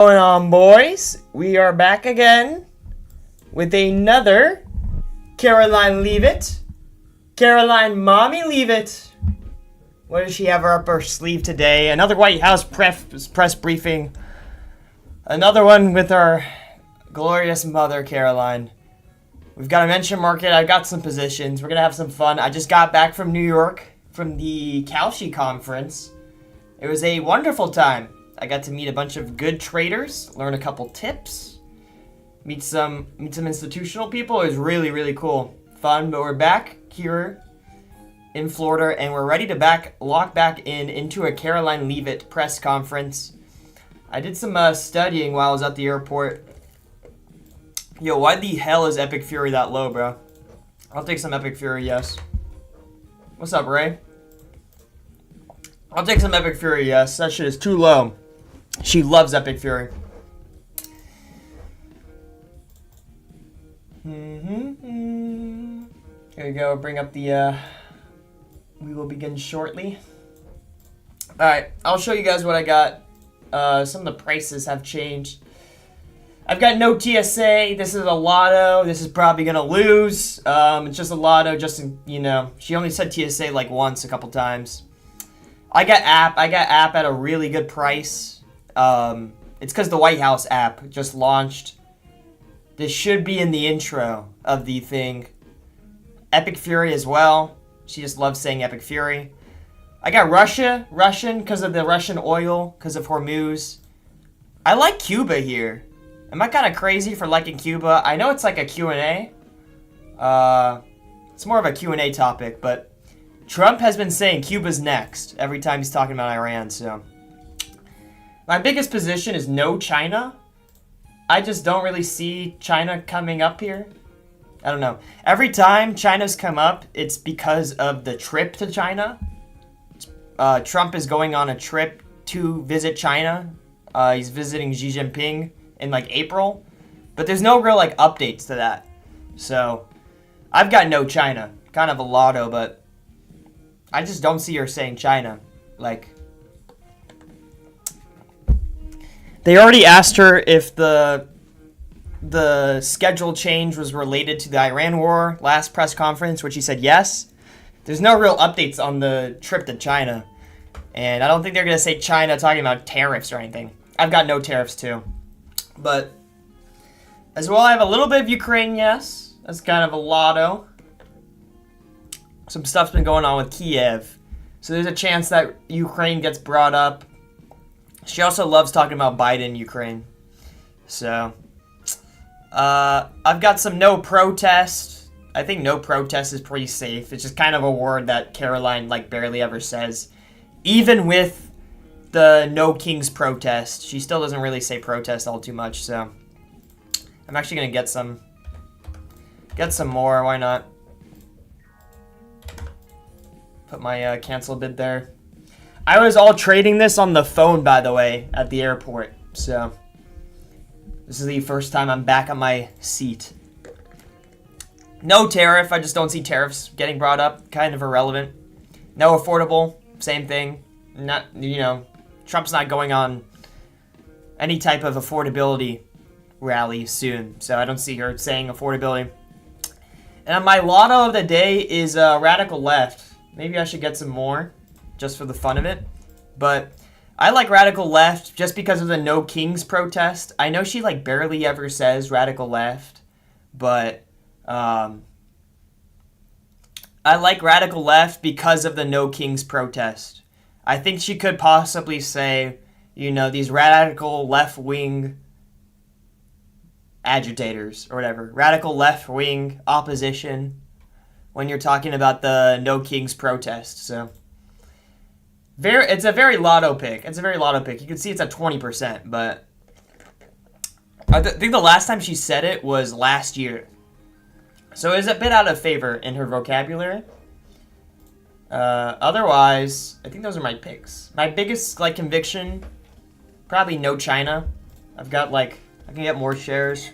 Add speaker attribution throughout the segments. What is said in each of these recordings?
Speaker 1: Going on, boys? We are back again with another Karoline Leave It. Karoline Mommy Leave It. What does she have up her sleeve today? Another White House press briefing. Another one with our glorious mother, Karoline. We've got a mention market. I've got some positions. We're going to have some fun. I just got back from New York from the Kalshi conference. It was a wonderful time. I got to meet a bunch of good traders, learn a couple tips, meet some institutional people. It was really, really cool. Fun, but we're back here in Florida, and we're ready to lock back into a Karoline Leave It press conference. I did some studying while I was at the airport. Yo, why the hell is Epic Fury that low, bro? I'll take some Epic Fury, yes. What's up, Ray? I'll take some Epic Fury, yes. That shit is too low. She loves Epic Fury. Here we go. Bring up the, we will begin shortly. Alright, I'll show you guys what I got. Some of the prices have changed. I've got no TSA. This is a lotto. This is probably going to lose. It's just a lotto, just, she only said TSA like once a couple times. I got app at a really good price. It's because the White House app just launched. This should be in the intro of the thing. Epic Fury as well. She just loves saying Epic Fury. I got Russian because of the Russian oil, because of Hormuz. I like Cuba here. Am I kind of crazy for liking Cuba? I know it's like a Q&A. It's more of a Q&A topic, but Trump has been saying Cuba's next every time he's talking about Iran, so. My biggest position is no China. I just don't really see China coming up here. I don't know. Every time China's come up, it's because of the trip to China. Trump is going on a trip to visit China. He's visiting Xi Jinping in like April. But there's no real like updates to that. So I've got no China. Kind of a lotto, but I just don't see her saying China. Like, they already asked her if the schedule change was related to the Iran war last press conference, which she said yes. There's no real updates on the trip to China. And I don't think they're going to say China talking about tariffs or anything. I've got no tariffs too. But as well, I have a little bit of Ukraine, yes. That's kind of a lotto. Some stuff's been going on with Kiev. So there's a chance that Ukraine gets brought up. She also loves talking about Biden and Ukraine. So, I've got some no protest. I think no protest is pretty safe. It's just kind of a word that Karoline like barely ever says. Even with the no kings protest, she still doesn't really say protest all too much. So, I'm actually going to get some more. Why not? Put my cancel bid there. I was all trading this on the phone, by the way, at the airport. So, this is the first time I'm back on my seat. No tariff. I just don't see tariffs getting brought up. Kind of irrelevant. No affordable. Same thing. Not, Trump's not going on any type of affordability rally soon. So, I don't see her saying affordability. And my lotto of the day is Radical Left. Maybe I should get some more, just for the fun of it. But I like Radical Left just because of the No Kings protest. I know she like barely ever says Radical Left, but I like Radical Left because of the No Kings protest. I think she could possibly say, these radical left-wing agitators or whatever. Radical left-wing opposition when you're talking about the No Kings protest, so. It's a very lotto pick. You can see it's at 20%, but I think the last time she said it was last year. So it's a bit out of favor in her vocabulary. Otherwise, I think those are my picks. My biggest conviction, probably no China. I've got I can get more shares.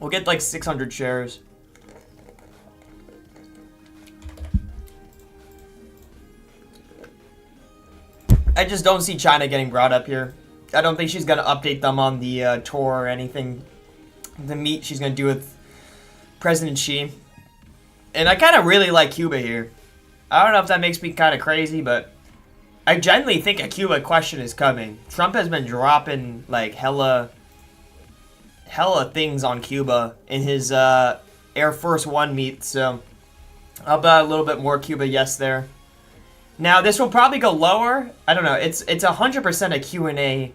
Speaker 1: We'll get 600 shares. I just don't see China getting brought up here. I don't think she's going to update them on the tour or anything. The meet she's going to do with President Xi. And I kind of really like Cuba here. I don't know if that makes me kind of crazy, but I genuinely think a Cuba question is coming. Trump has been dropping, like, hella things on Cuba in his Air Force One meet, so I'll bet a little bit more Cuba yes there. Now, this will probably go lower. I don't know. It's 100% a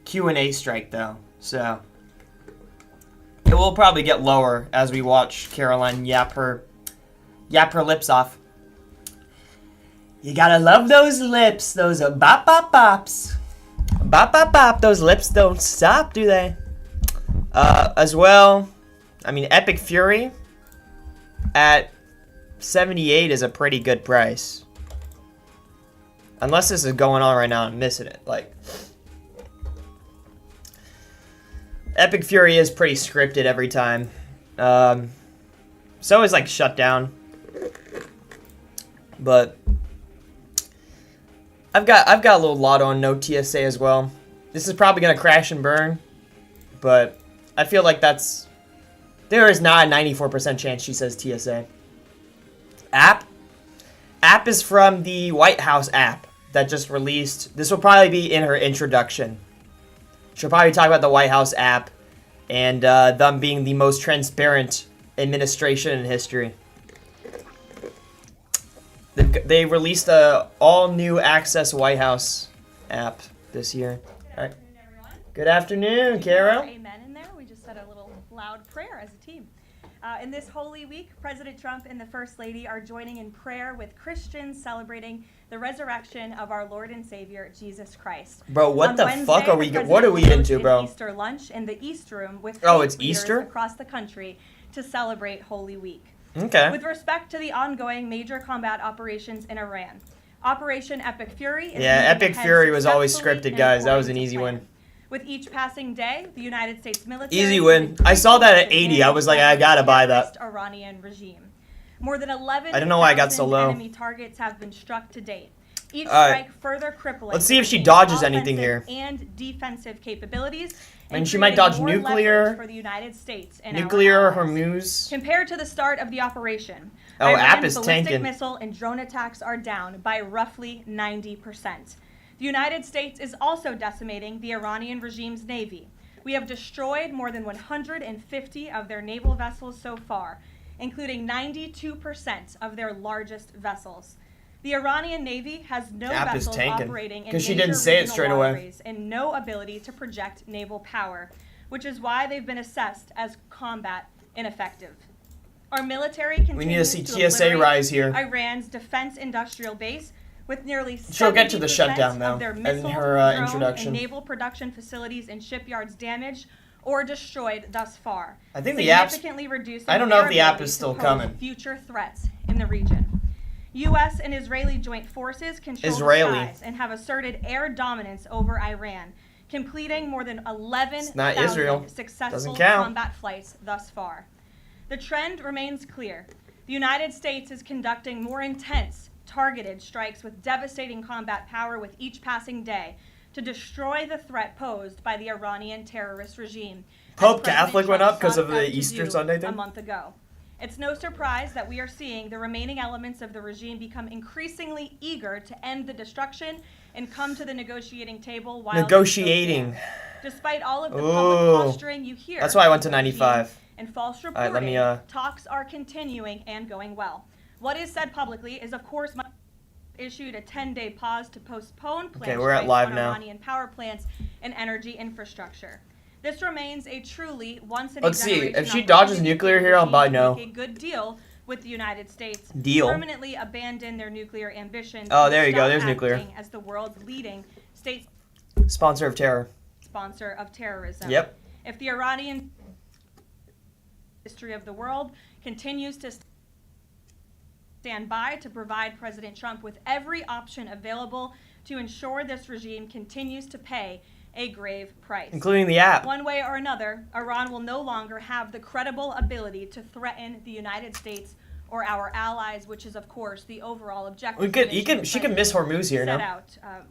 Speaker 1: Q&A strike, though, so it will probably get lower as we watch Karoline yap her lips off. You gotta love those lips. Those are bop bop bops. Bop bop bop. Those lips don't stop, do they? As well, I mean, Epic Fury at 78 is a pretty good price. Unless this is going on right now and I'm missing it. Like, Epic Fury is pretty scripted every time. So is, like, Shutdown. But I've got a little lotto on no TSA as well. This is probably gonna crash and burn, but I feel like there is not a 94% chance she says TSA. App is from the White House app that just released. This will probably be in her introduction. She'll probably talk about the White House app and them being the most transparent administration in history. They released a all-new Access White House app this year. All right. Good afternoon, Carol.
Speaker 2: Amen in there. We just said a little loud prayer as a team. In this Holy Week, President Trump and the First Lady are joining in prayer with Christians celebrating the resurrection of our Lord and Savior, Jesus Christ.
Speaker 1: Bro, what the fuck are we... What are we into, bro?
Speaker 2: Easter lunch in the East Room with
Speaker 1: it's Easter
Speaker 2: across the country to celebrate Holy Week.
Speaker 1: Okay.
Speaker 2: With respect to the ongoing major combat operations in Iran, Operation Epic Fury is
Speaker 1: Epic Fury was always scripted, guys. That was an easy win.
Speaker 2: With each passing day, the United States military...
Speaker 1: Easy win. I saw that at 80. I was like, I gotta buy that.
Speaker 2: Iranian regime. More than 11,000
Speaker 1: I don't know why I got so low.
Speaker 2: enemy targets have been struck to date. Each strike further crippling...
Speaker 1: Let's see if she dodges anything here.
Speaker 2: ...and defensive capabilities.
Speaker 1: I mean, she might dodge nuclear.
Speaker 2: For the United States and
Speaker 1: nuclear, Hormuz.
Speaker 2: Compared to the start of the operation,
Speaker 1: Iran's
Speaker 2: app
Speaker 1: is
Speaker 2: ballistic
Speaker 1: tanking.
Speaker 2: Missile and drone attacks are down by roughly 90%. The United States is also decimating the Iranian regime's navy. We have destroyed more than 150 of their naval vessels so far, including 92% of their largest vessels. The Iranian Navy has no vessels operating in
Speaker 1: she didn't say it straight away,
Speaker 2: and no ability to project naval power, which is why they've been assessed as combat ineffective. Our military continues
Speaker 1: we need to see TSA rise here.
Speaker 2: Iran's defense industrial base, with nearly 70%
Speaker 1: she'll get to the shutdown though
Speaker 2: of their missile,
Speaker 1: in her
Speaker 2: drone,
Speaker 1: introduction.
Speaker 2: And naval production facilities and shipyards damaged or destroyed thus far.
Speaker 1: I think the app's... I don't know if the app is still coming.
Speaker 2: Future threats in the region. U.S. and Israeli joint forces control the skies and have asserted air dominance over Iran, completing more than 11,000 successful combat flights thus far. The trend remains clear. The United States is conducting more intense, targeted strikes with devastating combat power with each passing day to destroy the threat posed by the Iranian terrorist regime.
Speaker 1: Pope Catholic went up because of the Easter Sunday thing?
Speaker 2: A month ago. It's no surprise that we are seeing the remaining elements of the regime become increasingly eager to end the destruction and come to the negotiating table while
Speaker 1: negotiating.
Speaker 2: Despite all of the public posturing you hear.
Speaker 1: That's why I went to 95.
Speaker 2: And false reporting, talks are continuing and going well. What is said publicly is, of course, issued a 10-day pause to postpone plans
Speaker 1: we're at live
Speaker 2: on
Speaker 1: now.
Speaker 2: Iranian power plants and energy infrastructure. This remains a truly once-in-a-generation.
Speaker 1: Let's see. If she dodges nuclear here, I'll buy no.
Speaker 2: A good deal with the United States.
Speaker 1: Deal.
Speaker 2: Permanently abandon their nuclear ambitions.
Speaker 1: Oh, there you go. There's nuclear.
Speaker 2: As the world's leading state
Speaker 1: sponsor of terror.
Speaker 2: Sponsor of terrorism.
Speaker 1: Yep.
Speaker 2: If the Iranian history of the world continues to stand by to provide President Trump with every option available to ensure this regime continues to pay a grave price.
Speaker 1: Including the app.
Speaker 2: One way or another, Iran will no longer have the credible ability to threaten the United States or our allies, which is, of course, the overall objective.
Speaker 1: She could miss Hormuz here, no?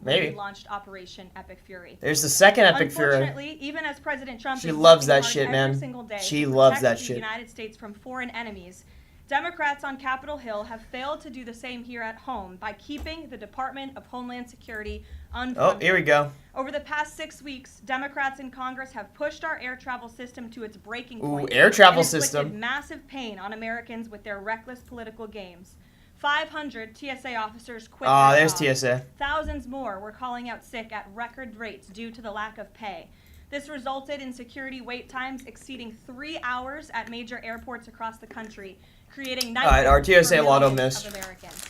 Speaker 2: Maybe. When we launched Operation Epic Fury.
Speaker 1: There's the second Epic Fury.
Speaker 2: Unfortunately, even as President Trump
Speaker 1: she loves that shit, man. She loves that shit.
Speaker 2: The United States from foreign enemies, Democrats on Capitol Hill have failed to do the same here at home by keeping the Department of Homeland Security unfunded.
Speaker 1: Oh, here we go.
Speaker 2: Over the past 6 weeks, Democrats in Congress have pushed our air travel system to its breaking point.
Speaker 1: Ooh, air travel system.
Speaker 2: Massive pain on Americans with their reckless political games. 500 TSA officers quit their jobs.
Speaker 1: TSA.
Speaker 2: Thousands more were calling out sick at record rates due to the lack of pay. This resulted in security wait times exceeding 3 hours at major airports across the country, creating nightmares
Speaker 1: our TSA
Speaker 2: for
Speaker 1: lotto
Speaker 2: millions
Speaker 1: miss.
Speaker 2: of Americans.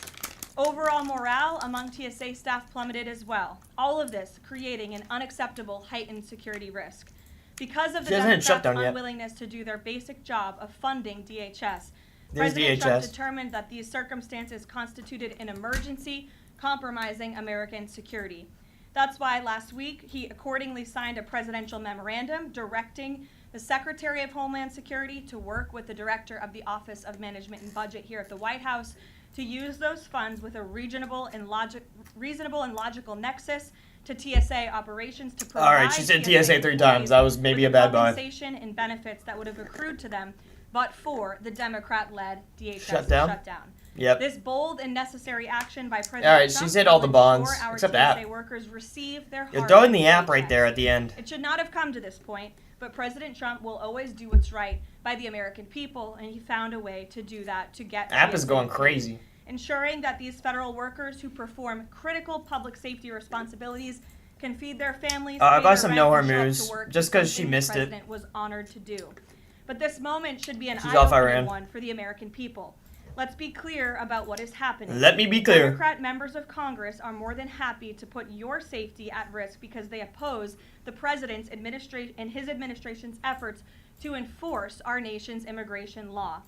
Speaker 2: Overall morale among TSA staff plummeted as well. All of this creating an unacceptable heightened security risk. Because of the Democrats' unwillingness to do their basic job of funding DHS, President Trump determined that these circumstances constituted an emergency, compromising American security. That's why last week he accordingly signed a presidential memorandum directing the Secretary of Homeland Security to work with the Director of the Office of Management and Budget here at the White House to use those funds with a reasonable and logical nexus to TSA operations to provide.
Speaker 1: All right, she said TSA 3 times. That was maybe a bad buy.
Speaker 2: Compensation and benefits that would have accrued to them, but for the Democrat-led DHS
Speaker 1: shutdown. Yep.
Speaker 2: This bold and necessary action by President
Speaker 1: Trump.
Speaker 2: She's
Speaker 1: hit all the bonds,
Speaker 2: except
Speaker 1: the app.
Speaker 2: Workers receive their
Speaker 1: You're throwing the app right there at the end.
Speaker 2: It should not have come to this point, but President Trump will always do what's right by the American people, and he found a way to do that to get.
Speaker 1: App is going crazy.
Speaker 2: Ensuring that these federal workers who perform critical public safety responsibilities can feed their families.
Speaker 1: I got some No Hormuz just because she missed it.
Speaker 2: The president was honored to do, but this moment should be an eye-opening one for the American people. Let's be clear about what is happening.
Speaker 1: Let me be clear.
Speaker 2: Democrat members of Congress are more than happy to put your safety at risk because they oppose the president's and his administration's efforts to enforce our nation's immigration law.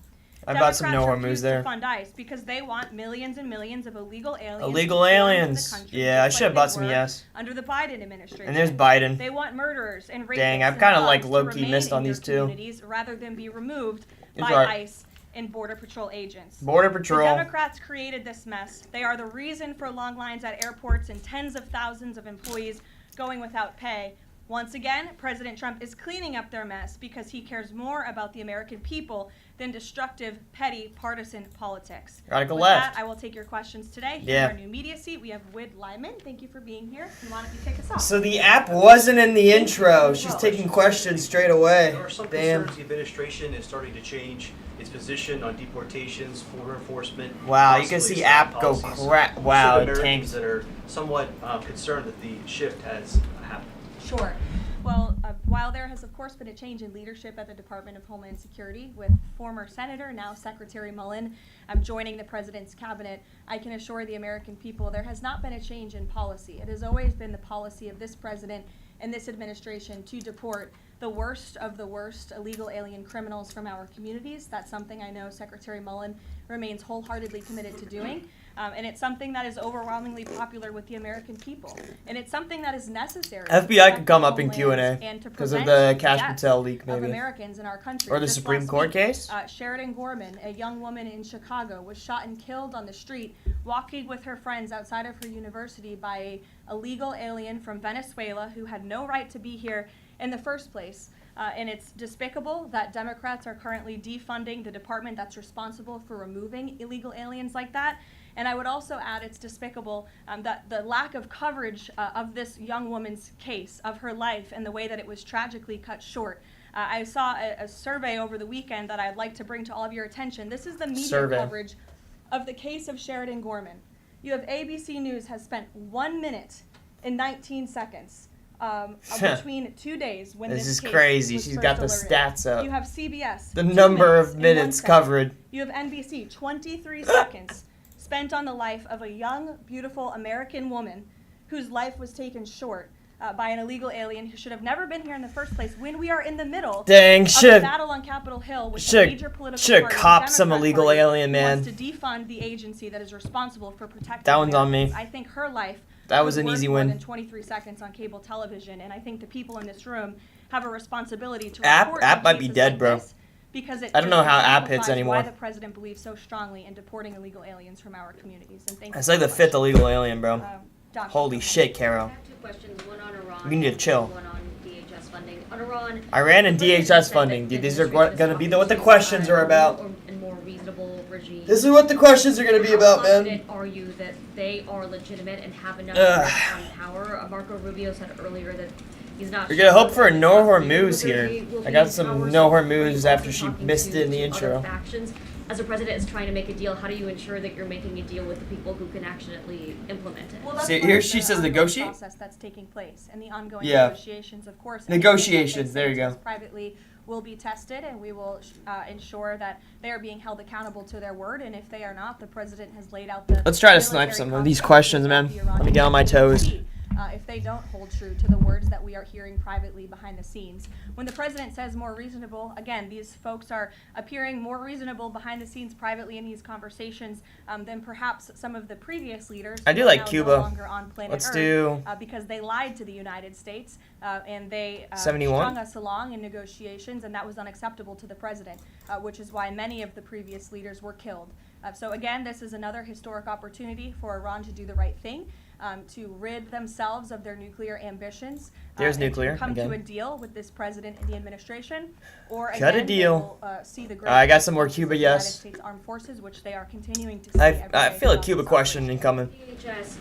Speaker 1: I bought some No Hormuz there.
Speaker 2: To fund ICE because they want millions and millions of illegal aliens.
Speaker 1: Illegal aliens. Yeah, I should have bought some yes.
Speaker 2: Under the Biden administration.
Speaker 1: And there's Biden.
Speaker 2: They want murderers and rapists.
Speaker 1: Dang, I've kind of like low-key missed on these two.
Speaker 2: Rather than be removed by ICE and Border Patrol agents.
Speaker 1: Border Patrol.
Speaker 2: The Democrats created this mess. They are the reason for long lines at airports and tens of thousands of employees going without pay. Once again, President Trump is cleaning up their mess because he cares more about the American people than destructive, petty, partisan politics.
Speaker 1: Radical
Speaker 2: With
Speaker 1: left.
Speaker 2: that, I will take your questions today. Here in our new media seat, we have Wid Lyman. Thank you for being here. Why don't you take us off?
Speaker 1: So the app wasn't in the intro. She's taking questions straight away.
Speaker 3: There are some concerns the administration is starting to change its position on deportations, border enforcement.
Speaker 1: Wow, you can see app go crap. Wow, it tanked.
Speaker 3: That are somewhat concerned that the shift has happened.
Speaker 2: Sure. Well, while there has, of course, been a change in leadership at the Department of Homeland Security with former Senator, now Secretary Mullen, joining the President's cabinet, I can assure the American people there has not been a change in policy. It has always been the policy of this President and this administration to deport the worst of the worst illegal alien criminals from our communities. That's something I know Secretary Mullen remains wholeheartedly committed to doing. And it's something that is overwhelmingly popular with the American people. And it's something that is necessary.
Speaker 1: FBI could come up in Q&A because of the Cash Patel leak, maybe.
Speaker 2: Of Americans in our country.
Speaker 1: Or the Supreme Court case?
Speaker 2: Sheridan Gorman, a young woman in Chicago, was shot and killed on the street walking with her friends outside of her university by an illegal alien from Venezuela who had no right to be here in the first place. And it's despicable that Democrats are currently defunding the department that's responsible for removing illegal aliens like that. And I would also add it's despicable that the lack of coverage of this young woman's case, of her life, and the way that it was tragically cut short. I saw a survey over the weekend that I'd like to bring to all of your attention. This is the media coverage of the case of Sheridan Gorman. You have ABC News has spent 1 minute and 19 seconds between 2 days when this
Speaker 1: is
Speaker 2: case
Speaker 1: crazy.
Speaker 2: was
Speaker 1: She's
Speaker 2: first
Speaker 1: got the
Speaker 2: alerted.
Speaker 1: stats up.
Speaker 2: You have CBS.
Speaker 1: The number of minutes covered.
Speaker 2: You have NBC. 23 seconds spent on the life of a young, beautiful American woman whose life was taken short by an illegal alien who should have never been here in the first place when we are in the middle of the battle on Capitol Hill with a major political party.
Speaker 1: Cop some illegal alien, man.
Speaker 2: Wants to defund the agency that is responsible for protecting
Speaker 1: that one's on me.
Speaker 2: I think her life
Speaker 1: that was an easy win.
Speaker 2: More than 23 seconds on cable television, and I think the people in this room have a responsibility to report
Speaker 1: app might be dead, bro.
Speaker 2: because it
Speaker 1: I don't know how app
Speaker 2: exemplifies
Speaker 1: hits anymore.
Speaker 2: why the president believes so strongly in deporting illegal aliens from our communities. And thank
Speaker 1: It's
Speaker 2: you
Speaker 1: like the
Speaker 2: so
Speaker 1: 5th
Speaker 2: much.
Speaker 1: illegal alien, bro.
Speaker 2: Dr.
Speaker 1: Holy
Speaker 2: Karoline.
Speaker 1: shit, Caro.
Speaker 4: I have 2 questions, one on Iran.
Speaker 1: We need to chill.
Speaker 4: And one on DHS funding. On Iran,
Speaker 1: Iran and
Speaker 4: the president
Speaker 1: DHS
Speaker 4: said
Speaker 1: funding,
Speaker 4: that
Speaker 1: dude.
Speaker 4: the
Speaker 1: These are
Speaker 4: administration
Speaker 1: going
Speaker 4: is
Speaker 1: to be
Speaker 4: talking
Speaker 1: what the
Speaker 4: to
Speaker 1: questions are
Speaker 4: a
Speaker 1: about.
Speaker 4: more and more reasonable regime.
Speaker 1: This is what the questions are going to be about,
Speaker 4: How
Speaker 1: man.
Speaker 4: confident are you that they are legitimate and have enough
Speaker 1: Ugh.
Speaker 4: grip on power? Marco Rubio said earlier that he's not.
Speaker 1: We're going to
Speaker 4: sure
Speaker 1: hope for a
Speaker 4: that
Speaker 1: no
Speaker 4: they
Speaker 1: Hormuz here.
Speaker 4: will
Speaker 1: I
Speaker 4: be
Speaker 1: got
Speaker 4: in
Speaker 1: some
Speaker 4: power,
Speaker 1: no
Speaker 4: so are you
Speaker 1: Hormuz after
Speaker 4: also
Speaker 1: she
Speaker 4: talking
Speaker 1: missed it in the
Speaker 4: to
Speaker 1: intro.
Speaker 4: other factions? As the president is trying to make a deal, how do you ensure that you're making a deal with the people who can actually implement it?
Speaker 2: Well, that's
Speaker 1: See,
Speaker 2: part
Speaker 1: here
Speaker 2: of
Speaker 1: she
Speaker 2: the
Speaker 1: says
Speaker 2: ongoing
Speaker 1: negotiate.
Speaker 2: process that's taking place, and the ongoing
Speaker 1: Yeah.
Speaker 2: negotiations, of course.
Speaker 1: Negotiations, there you go.
Speaker 2: Privately will be tested, and we will ensure that they are being held accountable to their word. And if they are not, the president has laid out the.
Speaker 1: Let's try to snipe some of these questions, man. Let me get on my toes.
Speaker 2: If they don't hold true to the words that we are hearing privately behind the scenes. When the president says more reasonable, again, these folks are appearing more reasonable behind the scenes privately in these conversations than perhaps some of the previous leaders.
Speaker 1: I do
Speaker 2: who are
Speaker 1: like
Speaker 2: now
Speaker 1: Cuba.
Speaker 2: No longer on planet
Speaker 1: Let's
Speaker 2: Earth,
Speaker 1: do
Speaker 2: because they lied to the United States and they
Speaker 1: 71.
Speaker 2: strung us along in negotiations, and that was unacceptable to the president, which is why many of the previous leaders were killed. So again, this is another historic opportunity for Iran to do the right thing. To rid themselves of their nuclear ambitions.
Speaker 1: There's
Speaker 2: and
Speaker 1: nuclear,
Speaker 2: to come
Speaker 1: again.
Speaker 2: to a deal with this president and the administration, or
Speaker 1: Cut a
Speaker 2: again,
Speaker 1: deal.
Speaker 2: They will, see the
Speaker 1: I got some more Cuba,
Speaker 2: of the United
Speaker 1: yes.
Speaker 2: States Armed Forces, which they are continuing to see
Speaker 1: I
Speaker 2: every
Speaker 1: feel
Speaker 2: day
Speaker 1: a
Speaker 2: throughout
Speaker 1: Cuba
Speaker 2: this
Speaker 1: question
Speaker 2: operation.
Speaker 1: incoming.
Speaker 4: DHS,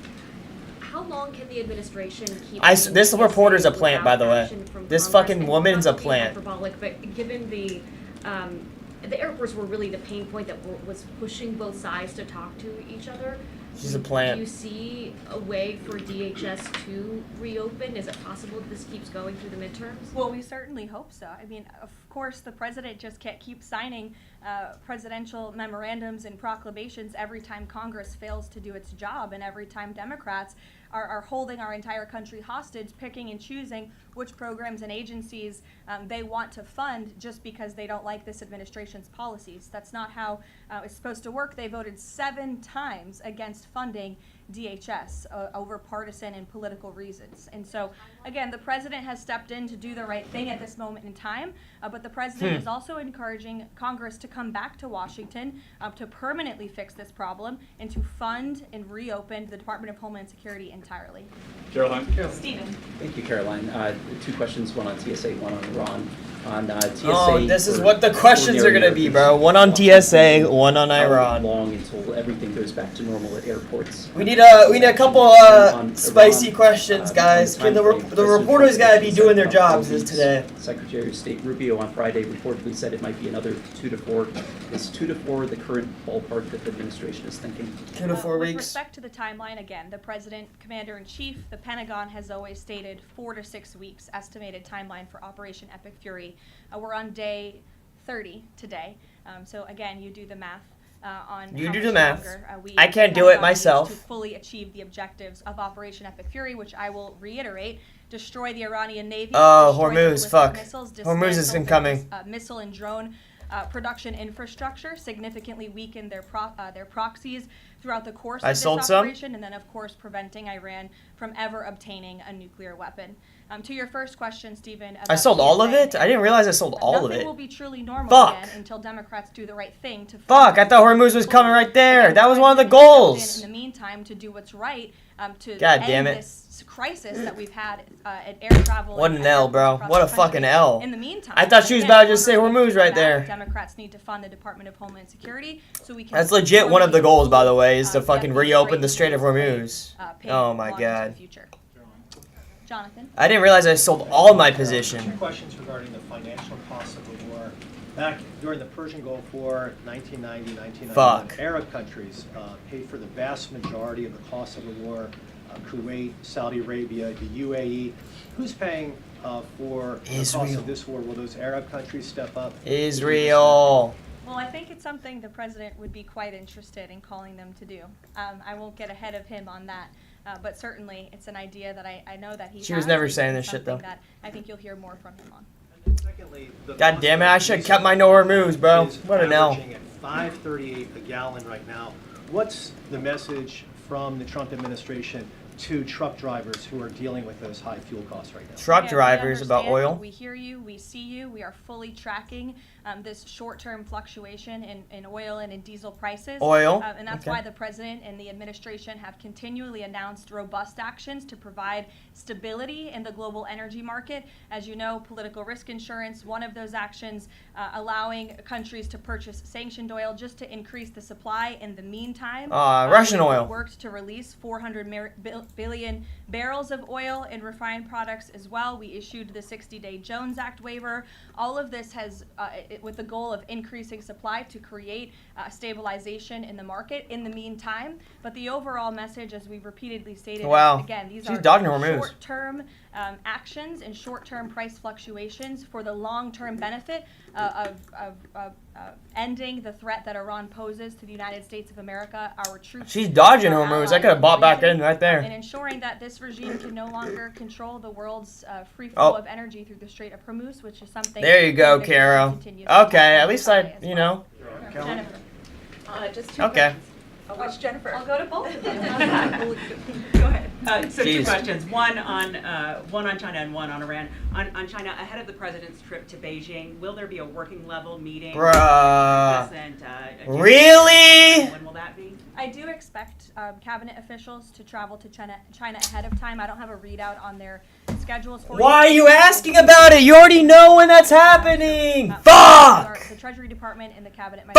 Speaker 4: how long can the administration keep?
Speaker 1: This
Speaker 4: doing
Speaker 1: reporter's a
Speaker 4: TSA
Speaker 1: plant, by the way.
Speaker 4: without action from
Speaker 1: This
Speaker 4: Congress?
Speaker 1: fucking
Speaker 4: And
Speaker 1: woman's
Speaker 4: not
Speaker 1: a
Speaker 4: to be
Speaker 1: plant.
Speaker 4: hyperbolic, but given the airports were really the pain point that was pushing both sides to talk to each other.
Speaker 1: She's a
Speaker 4: Do
Speaker 1: plant.
Speaker 4: you see a way for DHS to reopen? Is it possible that this keeps going through the midterms?
Speaker 2: Well, we certainly hope so. I mean, of course, the president just can't keep signing presidential memorandums and proclamations every time Congress fails to do its job, and every time Democrats are holding our entire country hostage, picking and choosing which programs and agencies they want to fund just because they don't like this administration's policies. That's not how it's supposed to work. They voted 7 times against funding DHS over partisan and political reasons. And so, again, the president has stepped in to do the right thing at this moment in time, but the president is also encouraging Congress to come back to Washington to permanently fix this problem and to fund and reopen the Department of Homeland Security entirely.
Speaker 5: Caroline.
Speaker 2: Stephen.
Speaker 6: Thank you, Caroline. 2 questions, one on TSA, one on Iran. On TSA,
Speaker 1: Oh, this is
Speaker 6: for
Speaker 1: what the questions are
Speaker 6: ordinary
Speaker 1: gonna be,
Speaker 6: Americans,
Speaker 1: bro. One on TSA, one on
Speaker 6: how
Speaker 1: Iran.
Speaker 6: long until everything goes back to normal at airports?
Speaker 1: We need a couple
Speaker 6: On
Speaker 1: spicy
Speaker 6: Iran,
Speaker 1: questions, guys.
Speaker 6: on
Speaker 1: Can the
Speaker 6: timeframe,
Speaker 1: the
Speaker 6: President
Speaker 1: reporters
Speaker 6: Trump
Speaker 1: gotta be
Speaker 6: said
Speaker 1: doing their
Speaker 6: about 4
Speaker 1: jobs this
Speaker 6: weeks.
Speaker 1: today?
Speaker 6: Secretary of State Rubio on Friday reportedly said it might be another 2 to 4. Is 2 to 4 the current ballpark that the administration is thinking?
Speaker 1: 2 to 4
Speaker 2: With
Speaker 1: weeks.
Speaker 2: respect to the timeline, again, the president, commander-in-chief, the Pentagon has always stated 4 to 6 weeks estimated timeline for Operation Epic Fury. We're on day 30 today, so again, you do the math. On
Speaker 1: You
Speaker 2: how
Speaker 1: do
Speaker 2: much
Speaker 1: the math.
Speaker 2: longer,
Speaker 1: I can't do it
Speaker 2: Pentagon needs
Speaker 1: myself.
Speaker 2: To fully achieve the objectives of Operation Epic Fury, which I will reiterate: destroy the Iranian Navy.
Speaker 1: Oh,
Speaker 2: destroy the
Speaker 1: Hormuz,
Speaker 2: ballistic
Speaker 1: fuck.
Speaker 2: missiles,
Speaker 1: Hormuz is
Speaker 2: dismantle
Speaker 1: incoming.
Speaker 2: their, missile and drone production infrastructure, significantly weaken their proxies throughout the course of this
Speaker 1: sold some.
Speaker 2: operation, and then of course preventing Iran from ever obtaining a nuclear weapon. To your first question, Stephen,
Speaker 1: I
Speaker 2: about
Speaker 1: sold all of
Speaker 2: TSA,
Speaker 1: it? I didn't realize I sold all of
Speaker 2: nothing
Speaker 1: it.
Speaker 2: will be truly normal
Speaker 1: Fuck.
Speaker 2: again until Democrats do the right thing to.
Speaker 1: Fuck, I thought Hormuz was coming right there.
Speaker 2: Again,
Speaker 1: That was one of the
Speaker 2: president has stepped
Speaker 1: goals.
Speaker 2: In the meantime, to do what's right, to
Speaker 1: God
Speaker 2: end
Speaker 1: damn it.
Speaker 2: this crisis that we've had at air travel.
Speaker 1: What
Speaker 2: and
Speaker 1: an L,
Speaker 2: airports
Speaker 1: bro.
Speaker 2: across
Speaker 1: What
Speaker 2: the
Speaker 1: a fucking
Speaker 2: country.
Speaker 1: L.
Speaker 2: In the meantime,
Speaker 1: I thought she was
Speaker 2: again,
Speaker 1: about to just say
Speaker 2: Congress needs
Speaker 1: Hormuz right
Speaker 2: come back.
Speaker 1: there.
Speaker 2: Democrats need to fund the Department of Homeland Security so we can.
Speaker 1: That's legit one of the goals, by the way, is to
Speaker 2: get
Speaker 1: fucking
Speaker 2: these
Speaker 1: reopen the
Speaker 2: rates
Speaker 1: Strait of
Speaker 2: paid,
Speaker 1: Hormuz.
Speaker 2: paid
Speaker 1: Oh my
Speaker 2: long into the
Speaker 1: god.
Speaker 2: future. Jonathan.
Speaker 1: I didn't realize I sold all my
Speaker 3: 2
Speaker 1: position.
Speaker 3: questions regarding the financial costs of the war. Back during the Persian Gulf War, 1990, 1991,
Speaker 1: Fuck.
Speaker 3: Arab countries paid for the vast majority of the cost of the war. Kuwait, Saudi Arabia, the UAE. Who's paying for the cost
Speaker 1: Israel.
Speaker 3: of this war? Will those Arab countries step up?
Speaker 1: Israel.
Speaker 2: Well, I think it's something the president would be quite interested in calling them to do. I won't get ahead of him on that, but certainly it's an idea that I know that he
Speaker 1: She was
Speaker 2: has,
Speaker 1: never
Speaker 2: and
Speaker 1: saying
Speaker 2: it's
Speaker 1: this shit,
Speaker 2: something
Speaker 1: though.
Speaker 2: That I think you'll hear more from him on.
Speaker 3: Secondly, the
Speaker 1: God damn it, I
Speaker 3: cost
Speaker 1: should
Speaker 3: of
Speaker 1: have kept my
Speaker 3: diesel
Speaker 1: no moves, bro.
Speaker 3: is
Speaker 1: What an L.
Speaker 3: averaging at $5.38 a gallon right now. What's the message from the Trump administration to truck drivers who are dealing with those high fuel costs right now?
Speaker 1: Truck
Speaker 2: Yeah, we
Speaker 1: drivers about
Speaker 2: understand.
Speaker 1: oil.
Speaker 2: We hear you. We see you. We are fully tracking this short-term fluctuation in oil and in diesel prices. And that's why the president and the administration have continually announced robust actions to provide stability in the global energy market. As you know, political risk insurance, one of those actions, allowing countries to purchase sanctioned oil just to increase the supply. In the meantime,
Speaker 1: Russian oil
Speaker 2: worked to release 400 billion barrels of oil and refined products as well. We issued the 60-day Jones Act waiver. All of this has, with the goal of increasing supply to create stabilization in the market in the meantime. But the overall message, as we've repeatedly stated, is, again, these are short-term actions and short-term price fluctuations for the long-term benefit of ending the threat that Iran poses to the United States of America, our troops.
Speaker 1: She's dodging hormones. I could have bought back in right there.
Speaker 2: And ensuring that this regime can no longer control the world's free flow of energy through the Strait of Hormuz, which is something.
Speaker 1: There you go, Caro. Okay, at least I, you know.
Speaker 2: Jennifer.
Speaker 5: Just two
Speaker 1: okay.
Speaker 5: questions. Which Jennifer?
Speaker 2: I'll go to both of them.
Speaker 5: Go ahead.
Speaker 7: So two questions, one on China and one on Iran. On China, ahead of the president's trip to Beijing, will there be a working level meeting?
Speaker 1: Bruh. Really?
Speaker 7: When will that be?
Speaker 2: I do expect cabinet officials to travel to China ahead of time. I don't have a readout on their schedules for
Speaker 1: Why are you asking about it? You already know when that's happening. Fuck!
Speaker 2: The Treasury Department and the cabinet might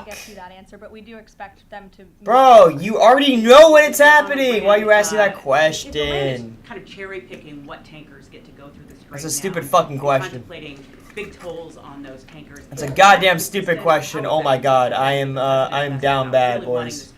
Speaker 2: get you that answer, but we do expect them to.
Speaker 1: Bro, you already know when it's happening. Why are you asking that question?
Speaker 7: Kind of cherry picking what tankers get to go through the strait.
Speaker 1: That's a stupid fucking question.
Speaker 7: Contemplating big tolls on those tankers.
Speaker 1: That's a goddamn stupid question. Oh my god, I am down bad, boys.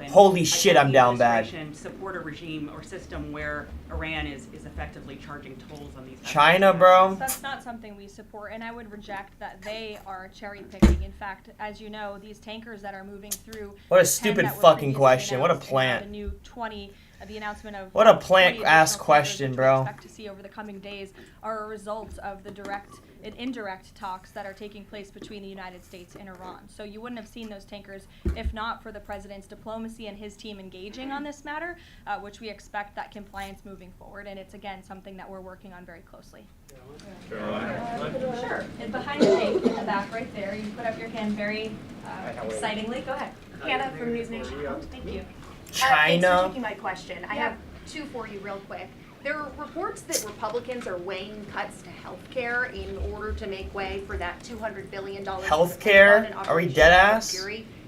Speaker 1: Holy shit, I'm down bad.
Speaker 7: Support a regime or system where Iran is effectively charging tolls on these.
Speaker 1: China, bro.
Speaker 2: That's not something we support, and I would reject that they are cherry picking. In fact, as you know, these tankers that are moving through.
Speaker 1: What a stupid fucking question. What a plant.
Speaker 2: The new 20. The announcement of
Speaker 1: what a plant-ass question, bro.
Speaker 2: Expect to see over the coming days are a result of the direct and indirect talks that are taking place between the United States and Iran. So you wouldn't have seen those tankers if not for the president's diplomacy and his team engaging on this matter, which we expect that compliance moving forward. And it's again something that we're working on very closely. Sure. And behind the tank in the back, right there, you put up your hand very excitingly. Go ahead.
Speaker 5: Hannah from News Nation.
Speaker 2: Thank you.
Speaker 5: Thanks for taking my question. I have two for you real quick. There are reports that Republicans are weighing cuts to health care in order to make way for that $200 billion
Speaker 1: health care? Are we dead ass?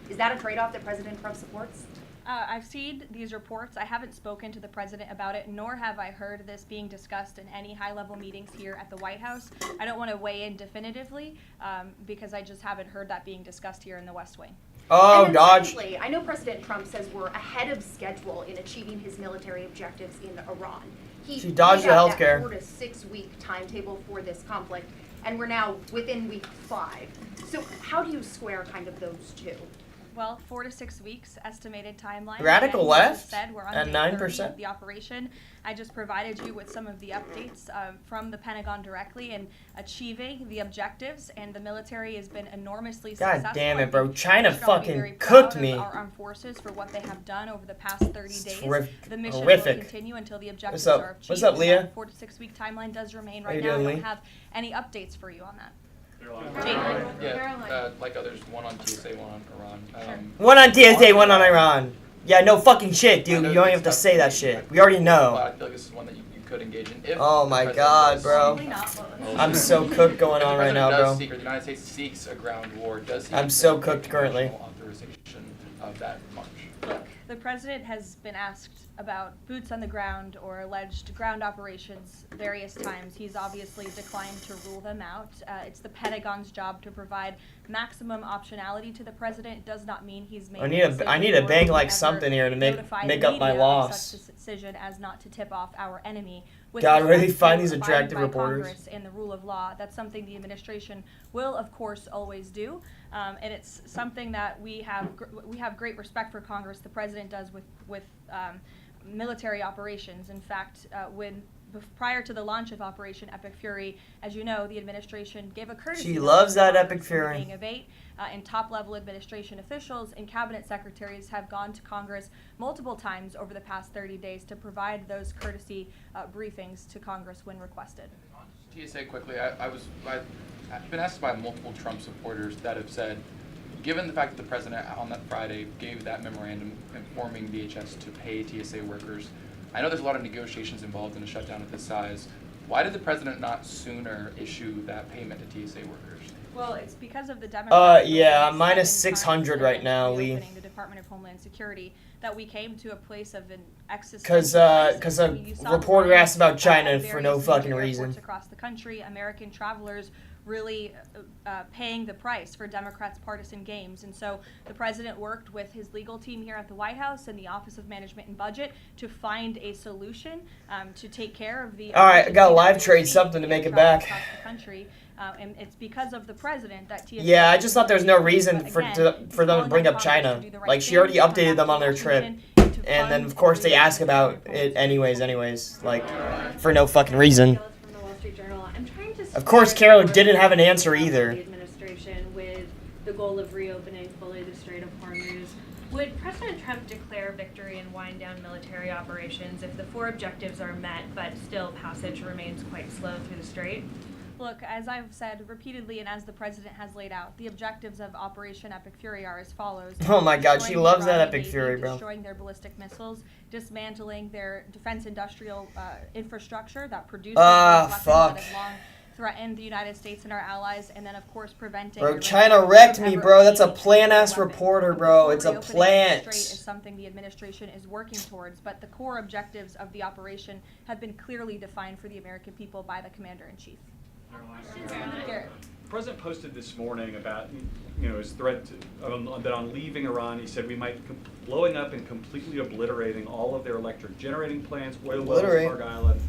Speaker 5: Is that a trade-off that President Trump supports?
Speaker 2: I've seen these reports. I haven't spoken to the president about it, nor have I heard this being discussed in any high-level meetings here at the White House. I don't want to weigh in definitively because I just haven't heard that being discussed here in the West Wing.
Speaker 1: Oh, Dodge.
Speaker 5: I know President Trump says we're ahead of schedule in achieving his military objectives in Iran.
Speaker 1: She dodged the healthcare.
Speaker 5: 4 to 6 week timetable for this conflict, and we're now within week 5. So how do you square kind of those two?
Speaker 2: Well, 4 to 6 weeks estimated timeline.
Speaker 1: Radical left
Speaker 2: said, we're on
Speaker 1: at 9%.
Speaker 2: The operation. I just provided you with some of the updates from the Pentagon directly in achieving the objectives, and the military has been enormously successful.
Speaker 1: God damn it, bro! China fucking cooked me.
Speaker 2: Our armed forces for what they have done over the past 30 days. The mission
Speaker 1: horrific.
Speaker 2: Will continue until the objectives
Speaker 1: What's up?
Speaker 2: are achieved.
Speaker 1: What's up, Leah?
Speaker 2: 4 to 6 week timeline does remain
Speaker 1: How
Speaker 2: right
Speaker 1: you
Speaker 2: now.
Speaker 1: doing,
Speaker 2: I don't
Speaker 1: Lee?
Speaker 2: have any updates for you on that.
Speaker 8: Yeah, like others, one on TSA, one on Iran.
Speaker 1: One on TSA, one on Iran. Yeah, no fucking shit, dude. You don't even have to say that shit. We already know.
Speaker 8: I feel like this is one that you could engage in. If
Speaker 1: oh my god, bro. I'm so cooked going on right now, bro.
Speaker 8: The United States seeks a ground war.
Speaker 1: I'm so cooked currently.
Speaker 8: Authorization of that march.
Speaker 2: Look, the president has been asked about boots on the ground or alleged ground operations various times. He's obviously declined to rule them out. It's the Pentagon's job to provide maximum optionality to the president. It does not mean he's made.
Speaker 1: I need to bang like something here to make up my loss.
Speaker 2: Such a decision as not to tip off our enemy.
Speaker 1: God, where do they find these attractive reporters?
Speaker 2: Congress and the rule of law. That's something the administration will, of course, always do, and it's something that we have great respect for Congress. The president does with military operations. In fact, prior to the launch of Operation Epic Fury, as you know, the administration gave a courtesy.
Speaker 1: She loves that Epic Fury.
Speaker 2: Of 8, and top-level administration officials and cabinet secretaries have gone to Congress multiple times over the past 30 days to provide those courtesy briefings to Congress when requested.
Speaker 8: TSA quickly. I've been asked by multiple Trump supporters that have said, given the fact that the president on that Friday gave that memorandum informing DHS to pay TSA workers, I know there's a lot of negotiations involved in a shutdown of this size. Why did the president not sooner issue that payment to TSA workers?
Speaker 2: Well, it's because of the Democrats.
Speaker 1: Yeah, minus 600 right now, Lee.
Speaker 2: The Department of Homeland Security, that we came to a place of an
Speaker 1: Because a reporter asked about China for no fucking reason.
Speaker 2: Across the country, American travelers really paying the price for Democrats' partisan games. And so the president worked with his legal team here at the White House and the Office of Management and Budget to find a solution to take care of the...
Speaker 1: All right, I got to live trade something to make it back.
Speaker 2: Across the country. And it's because of the president that TSA...
Speaker 1: Yeah, I just thought there was no reason for them to bring up China. Like, she already updated them on their trip. And then, of course, they ask about it anyways, like, for no fucking reason. Of course, Carol didn't have an answer either.
Speaker 4: The administration with the goal of reopening fully the Strait of Hormuz. Would President Trump declare victory and wind down military operations if the 4 objectives are met, but still passage remains quite slow through the strait?
Speaker 2: Look, as I've said repeatedly and as the president has laid out, the objectives of Operation Epic Fury are as follows.
Speaker 1: Oh my god, she loves that Epic Fury, bro.
Speaker 2: Destroying their ballistic missiles, dismantling their defense industrial infrastructure that produces weapons that have long threatened the United States and our allies, and then of course preventing...
Speaker 1: Bro, China wrecked me, bro. That's a plant-ass reporter, bro. It's a plant.
Speaker 2: The strait is something the administration is working towards, but the core objectives of the operation have been clearly defined for the American people by the Commander-in-Chief. Garrett.
Speaker 9: The president posted this morning about, his threat that on leaving Iran, he said we might blowing up and completely obliterating all of their electric generating plants, oil wells, Park Island,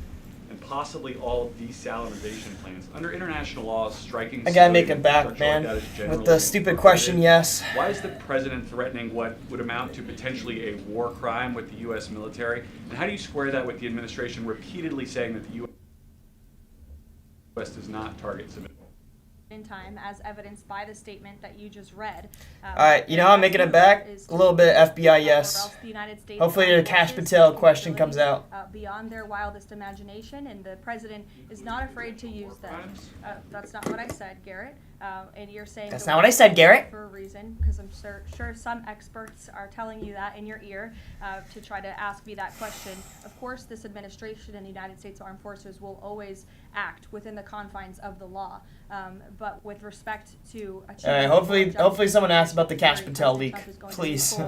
Speaker 9: and possibly all desalinization plants. Under international law, striking...
Speaker 1: I gotta make it back, man. With the stupid question, yes.
Speaker 9: Why is the president threatening what would amount to potentially a war crime with the U.S. military? And how do you square that with the administration repeatedly saying that the U.S. does not target civilians?
Speaker 2: In time, as evidenced by the statement that you just read.
Speaker 1: Alright, I'm making it back. A little bit FBI, yes. Hopefully the Kash Patel question comes out.
Speaker 2: Beyond their wildest imagination, and the president is not afraid to use them. That's not what I said, Garrett. And you're saying
Speaker 1: that's not what I said, Garrett.
Speaker 2: For a reason, because I'm sure some experts are telling you that in your ear to try to ask me that question. Of course, this administration and the United States Armed Forces will always act within the confines of the law. But with respect to...
Speaker 1: All right, hopefully someone asks about the Kash Patel leak, please.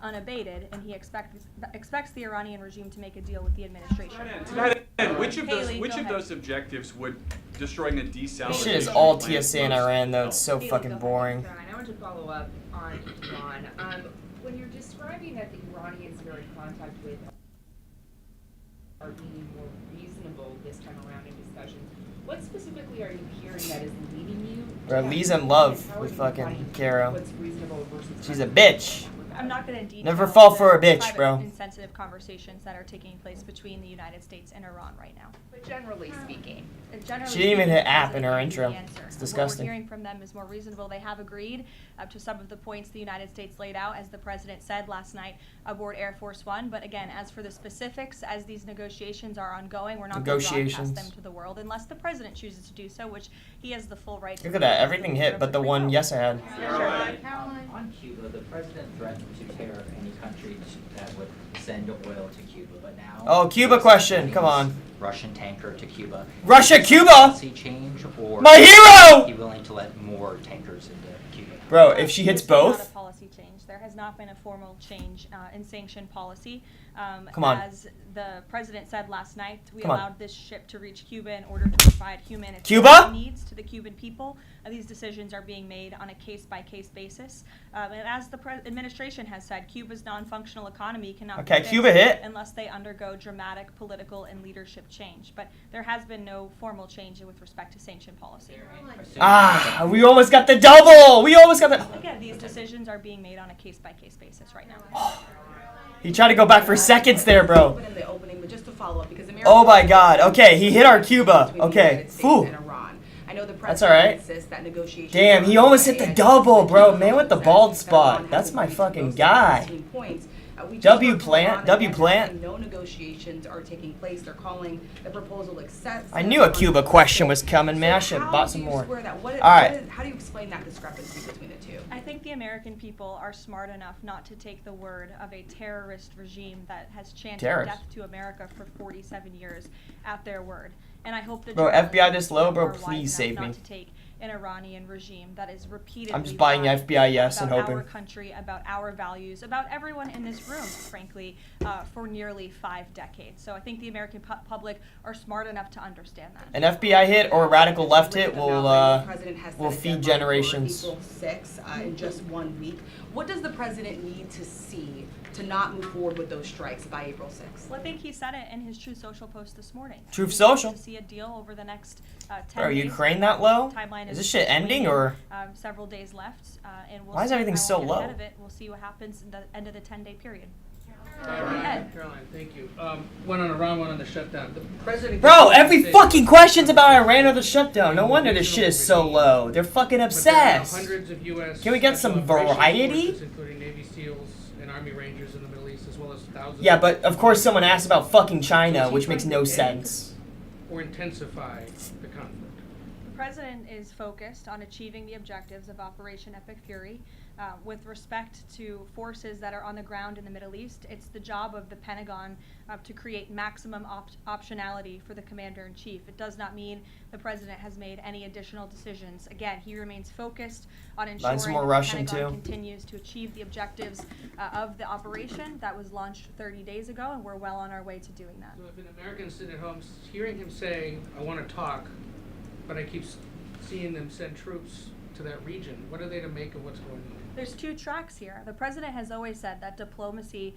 Speaker 2: Unabated, and he expects the Iranian regime to make a deal with the administration.
Speaker 9: To that end, which of those objectives would destroying the desalination...
Speaker 1: Shit is all TSA in Iran, though. It's so fucking boring.
Speaker 10: I want to follow up on Iran. When you're describing that the Iranians you're in contact with are being more reasonable this time around in discussions, what specifically are you hearing that is leading you?
Speaker 1: Bro, Lee's in love with fucking Caro.
Speaker 10: What's reasonable versus...
Speaker 1: She's a bitch.
Speaker 2: I'm not going to detail
Speaker 1: never fall for a bitch, bro.
Speaker 2: Insensitive conversations that are taking place between the United States and Iran right now.
Speaker 10: But generally speaking,
Speaker 1: she didn't even hit app in her intro. It's disgusting.
Speaker 2: What we're hearing from them is more reasonable. They have agreed to some of the points the United States laid out, as the president said last night aboard Air Force One. But again, as for the specifics, as these negotiations are ongoing, we're not going to broadcast them to the world unless the president chooses to do so, which he has the full right to do.
Speaker 1: Look at that. Everything hit but the one yes I had.
Speaker 11: Karoline. On Cuba, the president threatened to tear any country that would send oil to Cuba, but now...
Speaker 1: Oh, Cuba question. Come on.
Speaker 11: Russian tanker to Cuba.
Speaker 1: Russia, Cuba!
Speaker 11: Policy change, or
Speaker 1: my hero!
Speaker 11: Is he willing to let more tankers into Cuba?
Speaker 1: Bro, if she hits both...
Speaker 2: Not a policy change. There has not been a formal change in sanction policy.
Speaker 1: Come on.
Speaker 2: As the president said last night, we allowed this ship to reach Cuba in order to provide humanitarian needs to the Cuban people. These decisions are being made on a case-by-case basis. And as the administration has said, Cuba's non-functional economy cannot be fixed unless they undergo dramatic political and leadership change. But there has been no formal change with respect to sanction policy.
Speaker 1: We almost got the double! We almost got the...
Speaker 2: Again, these decisions are being made on a case-by-case basis right now.
Speaker 1: He tried to go back for seconds there, bro. Oh my god. Okay, he hit our Cuba. Okay. Phew. That's alright. Damn, he almost hit the double, bro. Man with the bald spot. That's my fucking guy. W plant.
Speaker 12: No negotiations are taking place. They're calling the proposal acceptance.
Speaker 1: I knew a Cuba question was coming, man. I should have bought some more. All right.
Speaker 12: How do you explain that discrepancy between the two?
Speaker 2: I think the American people are smart enough not to take the word of a terrorist regime that has chanted death to America for 47 years at their word. And I hope that
Speaker 1: FBI this low, bro. Please save me.
Speaker 2: Not to take an Iranian regime that is repeatedly
Speaker 1: I'm just buying FBI yes and hoping.
Speaker 2: About our country, about our values, about everyone in this room, frankly, for nearly 5 decades. So I think the American public are smart enough to understand that.
Speaker 1: An FBI hit or a radical left hit will feed generations.
Speaker 12: April 6 in just 1 week. What does the president need to see to not move forward with those strikes by April 6th?
Speaker 2: Well, I think he said it in his Truth Social post this morning.
Speaker 1: Truth Social?
Speaker 2: To see a deal over the next 10
Speaker 1: Are
Speaker 2: days.
Speaker 1: Ukraine that low?
Speaker 2: Timeline
Speaker 1: is this shit ending or?
Speaker 2: Several days left, and we'll
Speaker 1: Why is
Speaker 2: see.
Speaker 1: everything so low?
Speaker 2: Ahead of it. We'll see what happens in the end of the 10-day period.
Speaker 13: Karoline, thank you. One on Iran, one on the shutdown. The president.
Speaker 1: Bro, every fucking question's about Iran or the shutdown. No wonder this shit is so low. They're fucking obsessed.
Speaker 13: Hundreds of U.S.
Speaker 1: Can we get some variety?
Speaker 13: Forces, including Navy SEALs and Army Rangers in the Middle East, as well as thousands.
Speaker 1: Yeah, but of course someone asked about fucking China, which makes no sense.
Speaker 13: Or intensify the conflict.
Speaker 2: The president is focused on achieving the objectives of Operation Epic Fury. With respect to forces that are on the ground in the Middle East, it's the job of the Pentagon to create maximum optionality for the commander-in-chief. It does not mean the president has made any additional decisions. Again, he remains focused on ensuring the Pentagon continues to achieve the objectives of the operation that was launched 30 days ago, and we're well on our way to doing that.
Speaker 13: So if an American sitting at home hearing him say, I want to talk, but I keep seeing them send troops to that region, what are they to make of what's going on?
Speaker 2: There's 2 tracks here. The president has always said that diplomacy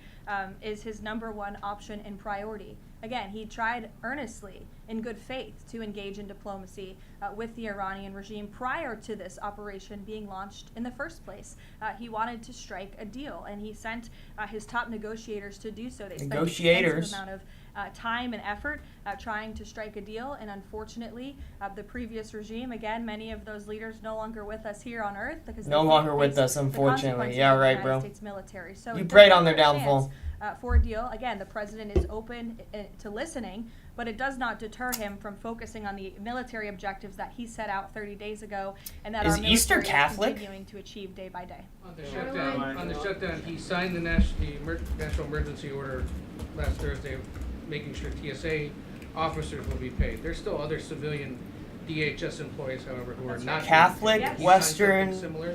Speaker 2: is his #1 option and priority. Again, he tried earnestly, in good faith, to engage in diplomacy with the Iranian regime prior to this operation being launched in the first place. He wanted to strike a deal, and he sent his top negotiators to do so. They spent an extensive amount of time and effort trying to strike a deal, and unfortunately, the previous regime, again, many of those leaders no longer with us here on Earth because
Speaker 1: no longer with us, unfortunately. Yeah, right, bro.
Speaker 2: States military. So
Speaker 1: you prayed on their downfall.
Speaker 2: For a deal, again, the president is open to listening, but it does not deter him from focusing on the military objectives that he set out 30 days ago, and that our military is continuing to achieve day by day.
Speaker 13: On the shutdown, he signed the national emergency order last Thursday, making sure TSA officers will be paid. There's still other civilian DHS employees, however, who are not
Speaker 1: Catholic, Western,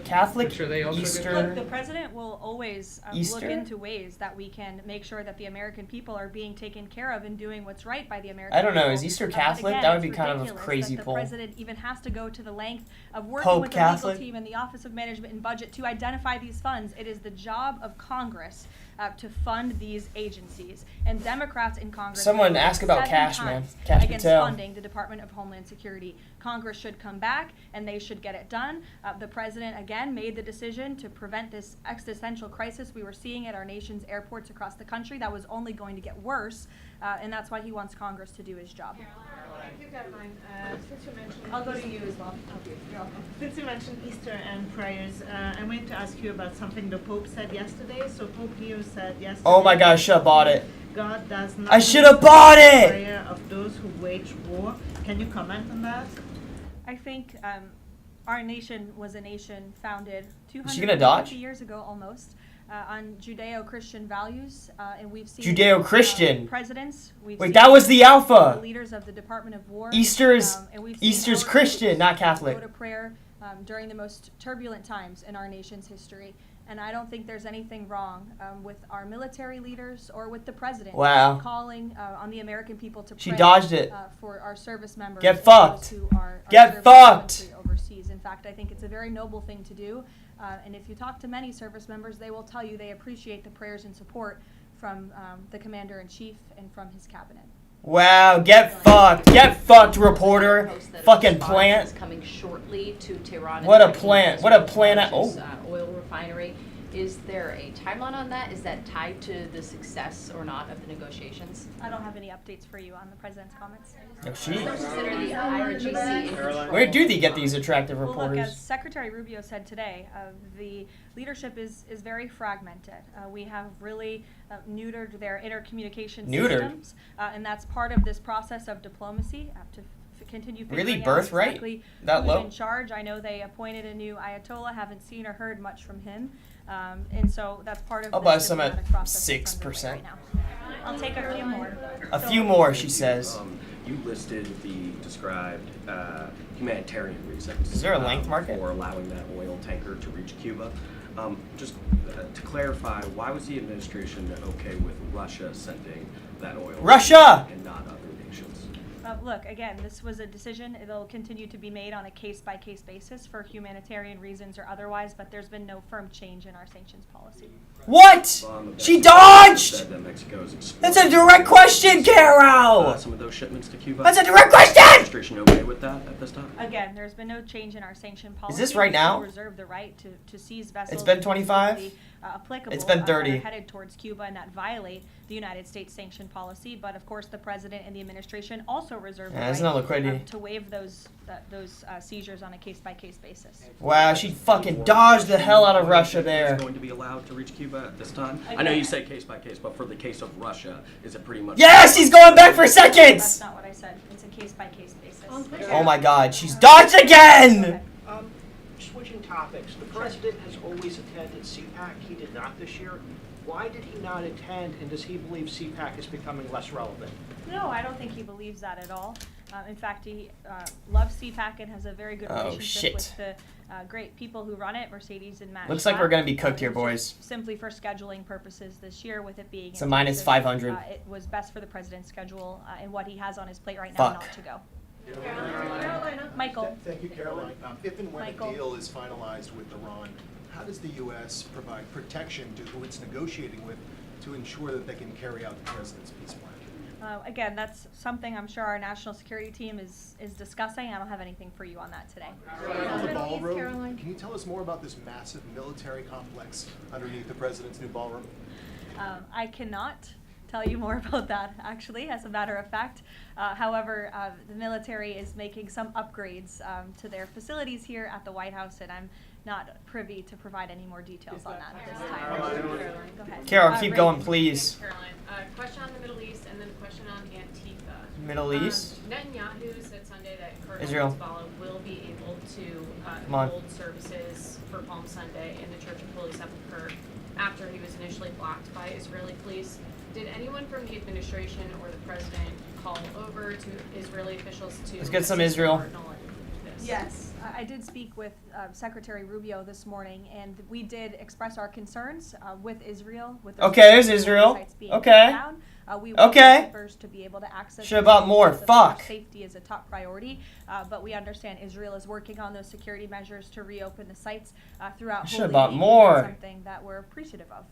Speaker 1: Catholic, Eastern.
Speaker 2: Look, the president will always look into ways that we can make sure that the American people are being taken care of and doing what's right by the American people.
Speaker 1: I don't know, is Easter Catholic?
Speaker 2: Again,
Speaker 1: that would be kind of a crazy
Speaker 2: pull. The president even has to go to the length of working with the legal team and the Office of Management and Budget to identify these funds. It is the job of Congress to fund these agencies, and Democrats in Congress.
Speaker 1: Someone asked about cash, man. Cash
Speaker 2: against funding the Department of Homeland Security. Congress should come back, and they should get it done. The president again made the decision to prevent this existential crisis we were seeing at our nation's airports across the country. That was only going to get worse, and that's why he wants Congress to do his job.
Speaker 14: Thank you, Karoline. Since you mentioned,
Speaker 2: I'll go to you as well.
Speaker 14: You're welcome. Since you mentioned Easter and prayers, I wanted to ask you about something the Pope said yesterday. So Pope Leo said yesterday.
Speaker 1: Oh my gosh, I should have bought it.
Speaker 14: God does not.
Speaker 1: I should have bought it.
Speaker 14: Prayer of those who wage war. Can you comment on that?
Speaker 2: I think our nation was a nation founded
Speaker 1: 250
Speaker 2: years ago almost. On Judeo-Christian values, and we've seen
Speaker 1: Judeo-Christian
Speaker 2: presidents.
Speaker 1: Wait, that was the Alpha.
Speaker 2: The leaders of the Department of War.
Speaker 1: Easter's
Speaker 2: Easter's
Speaker 1: Christian, not Catholic.
Speaker 2: Go to prayer during the most turbulent times in our nation's history, and I don't think there's anything wrong with our military leaders or with the president calling on the American people to pray.
Speaker 1: She dodged it.
Speaker 2: For our service members.
Speaker 1: Get fucked.
Speaker 2: Who are
Speaker 1: Get fucked.
Speaker 2: Overseas. In fact, I think it's a very noble thing to do. And if you talk to many service members, they will tell you they appreciate the prayers and support from the Commander-in-Chief and from his cabinet.
Speaker 1: Wow, get fucked, reporter. Fucking plant.
Speaker 15: Coming shortly to Tehran.
Speaker 1: What a plant. What a plant.
Speaker 15: Oil refinery Is there a timeline on that? Is that tied to the success or not of the negotiations?
Speaker 2: I don't have any updates for you on the president's comments.
Speaker 1: No, she.
Speaker 15: Consider the IRGC in control.
Speaker 1: Where do they get these attractive
Speaker 2: Well, look,
Speaker 1: reporters?
Speaker 2: as Secretary Rubio said today, the leadership is very fragmented. We have really neutered their intercommunication systems, and that's part of this process of diplomacy to continue figuring
Speaker 1: Really,
Speaker 2: out
Speaker 1: birthright?
Speaker 2: exactly
Speaker 1: That
Speaker 2: who's
Speaker 1: low?
Speaker 2: in charge. I know they appointed a new Ayatollah. Haven't seen or heard much from him, and so that's part of.
Speaker 1: I'll
Speaker 2: the
Speaker 1: buy some at
Speaker 2: diplomatic process that's
Speaker 1: 6%.
Speaker 2: underway right now. I'll take a few more.
Speaker 1: A few more, she says.
Speaker 16: You listed the described humanitarian reasons.
Speaker 1: Is there a length market?
Speaker 16: For allowing that oil tanker to reach Cuba. Just to clarify, why was the administration okay with Russia sending that oil?
Speaker 1: Russia!
Speaker 16: And not other nations?
Speaker 2: Look, again, this was a decision. It'll continue to be made on a case-by-case basis for humanitarian reasons or otherwise, but there's been no firm change in our sanctions policy.
Speaker 1: What? She dodged! That's a direct question, Caro!
Speaker 16: Some of those shipments to Cuba?
Speaker 1: That's a direct question!
Speaker 16: Administration okay with that at this time?
Speaker 2: Again, there's been no change in our sanction policy.
Speaker 1: Is this right now?
Speaker 2: We reserve the right to seize vessels.
Speaker 1: It's been 25?
Speaker 2: Applicable.
Speaker 1: It's been 30.
Speaker 2: That are headed towards Cuba and that violate the United States sanction policy. But of course, the president and the administration also reserve the
Speaker 1: there's
Speaker 2: right
Speaker 1: no liquidity.
Speaker 2: to waive those seizures on a case-by-case basis.
Speaker 1: Wow, she fucking dodged the hell out of Russia there.
Speaker 16: Is going to be allowed to reach Cuba at this time? I know you say case by case, but for the case of Russia, is it pretty much?
Speaker 1: Yes, he's going back for seconds!
Speaker 2: That's not what I said. It's a case-by-case basis.
Speaker 1: Oh my god, she's dodged again!
Speaker 17: Switching topics, the president has always attended CPAC. He did not this year. Why did he not attend, and does he believe CPAC is becoming less relevant?
Speaker 2: No, I don't think he believes that at all. In fact, he loves CPAC and has a very good relationship with the great people who run it, Mercedes and Matt.
Speaker 1: Looks like we're
Speaker 2: Schlatt.
Speaker 1: gonna be cooked here, boys.
Speaker 2: Simply for scheduling purposes this year, with it being
Speaker 1: It's a minus 500.
Speaker 2: It was best for the president's schedule and what he has on his plate right now
Speaker 1: Fuck.
Speaker 2: not to go.
Speaker 18: Carolina.
Speaker 2: Michael.
Speaker 18: Thank you, Caroline. If and when
Speaker 2: Michael.
Speaker 18: a deal is finalized with Iran, how does the U.S. provide protection to who it's negotiating with to ensure that they can carry out the president's peace plan?
Speaker 2: Again, that's something I'm sure our national security team is discussing. I don't have anything for you on that today.
Speaker 18: On the ballroom, can you tell us more about this massive military complex underneath the president's new ballroom?
Speaker 2: I cannot tell you more about that, actually, as a matter of fact. However, the military is making some upgrades to their facilities here at the White House, and I'm not privy to provide any more details on that at this time. Caroline, go ahead.
Speaker 1: Carol, keep going, please.
Speaker 19: Caroline, question on the Middle East and then a question on Antifa.
Speaker 1: Middle East?
Speaker 19: Netanyahu said Sunday that
Speaker 1: Israel.
Speaker 19: will be able to hold services for Palm Sunday in the Church of Holy Sepulchre after he was initially blocked by Israeli police. Did anyone from the administration or the president call over to Israeli officials to
Speaker 1: Let's get some Israel.
Speaker 2: Yes, I did speak with Secretary Rubio this morning, and we did express our concerns with Israel. With those
Speaker 1: there's Israel.
Speaker 2: sites being
Speaker 1: Okay.
Speaker 2: down. We want first to be able to access.
Speaker 1: Should've bought more.
Speaker 2: because, of
Speaker 1: Fuck.
Speaker 2: course, Safety is a top priority, but we understand Israel is working on those security measures to reopen the sites throughout.
Speaker 1: Should've
Speaker 2: Holy
Speaker 1: bought
Speaker 2: Week,
Speaker 1: more.
Speaker 2: and something that we're appreciative of.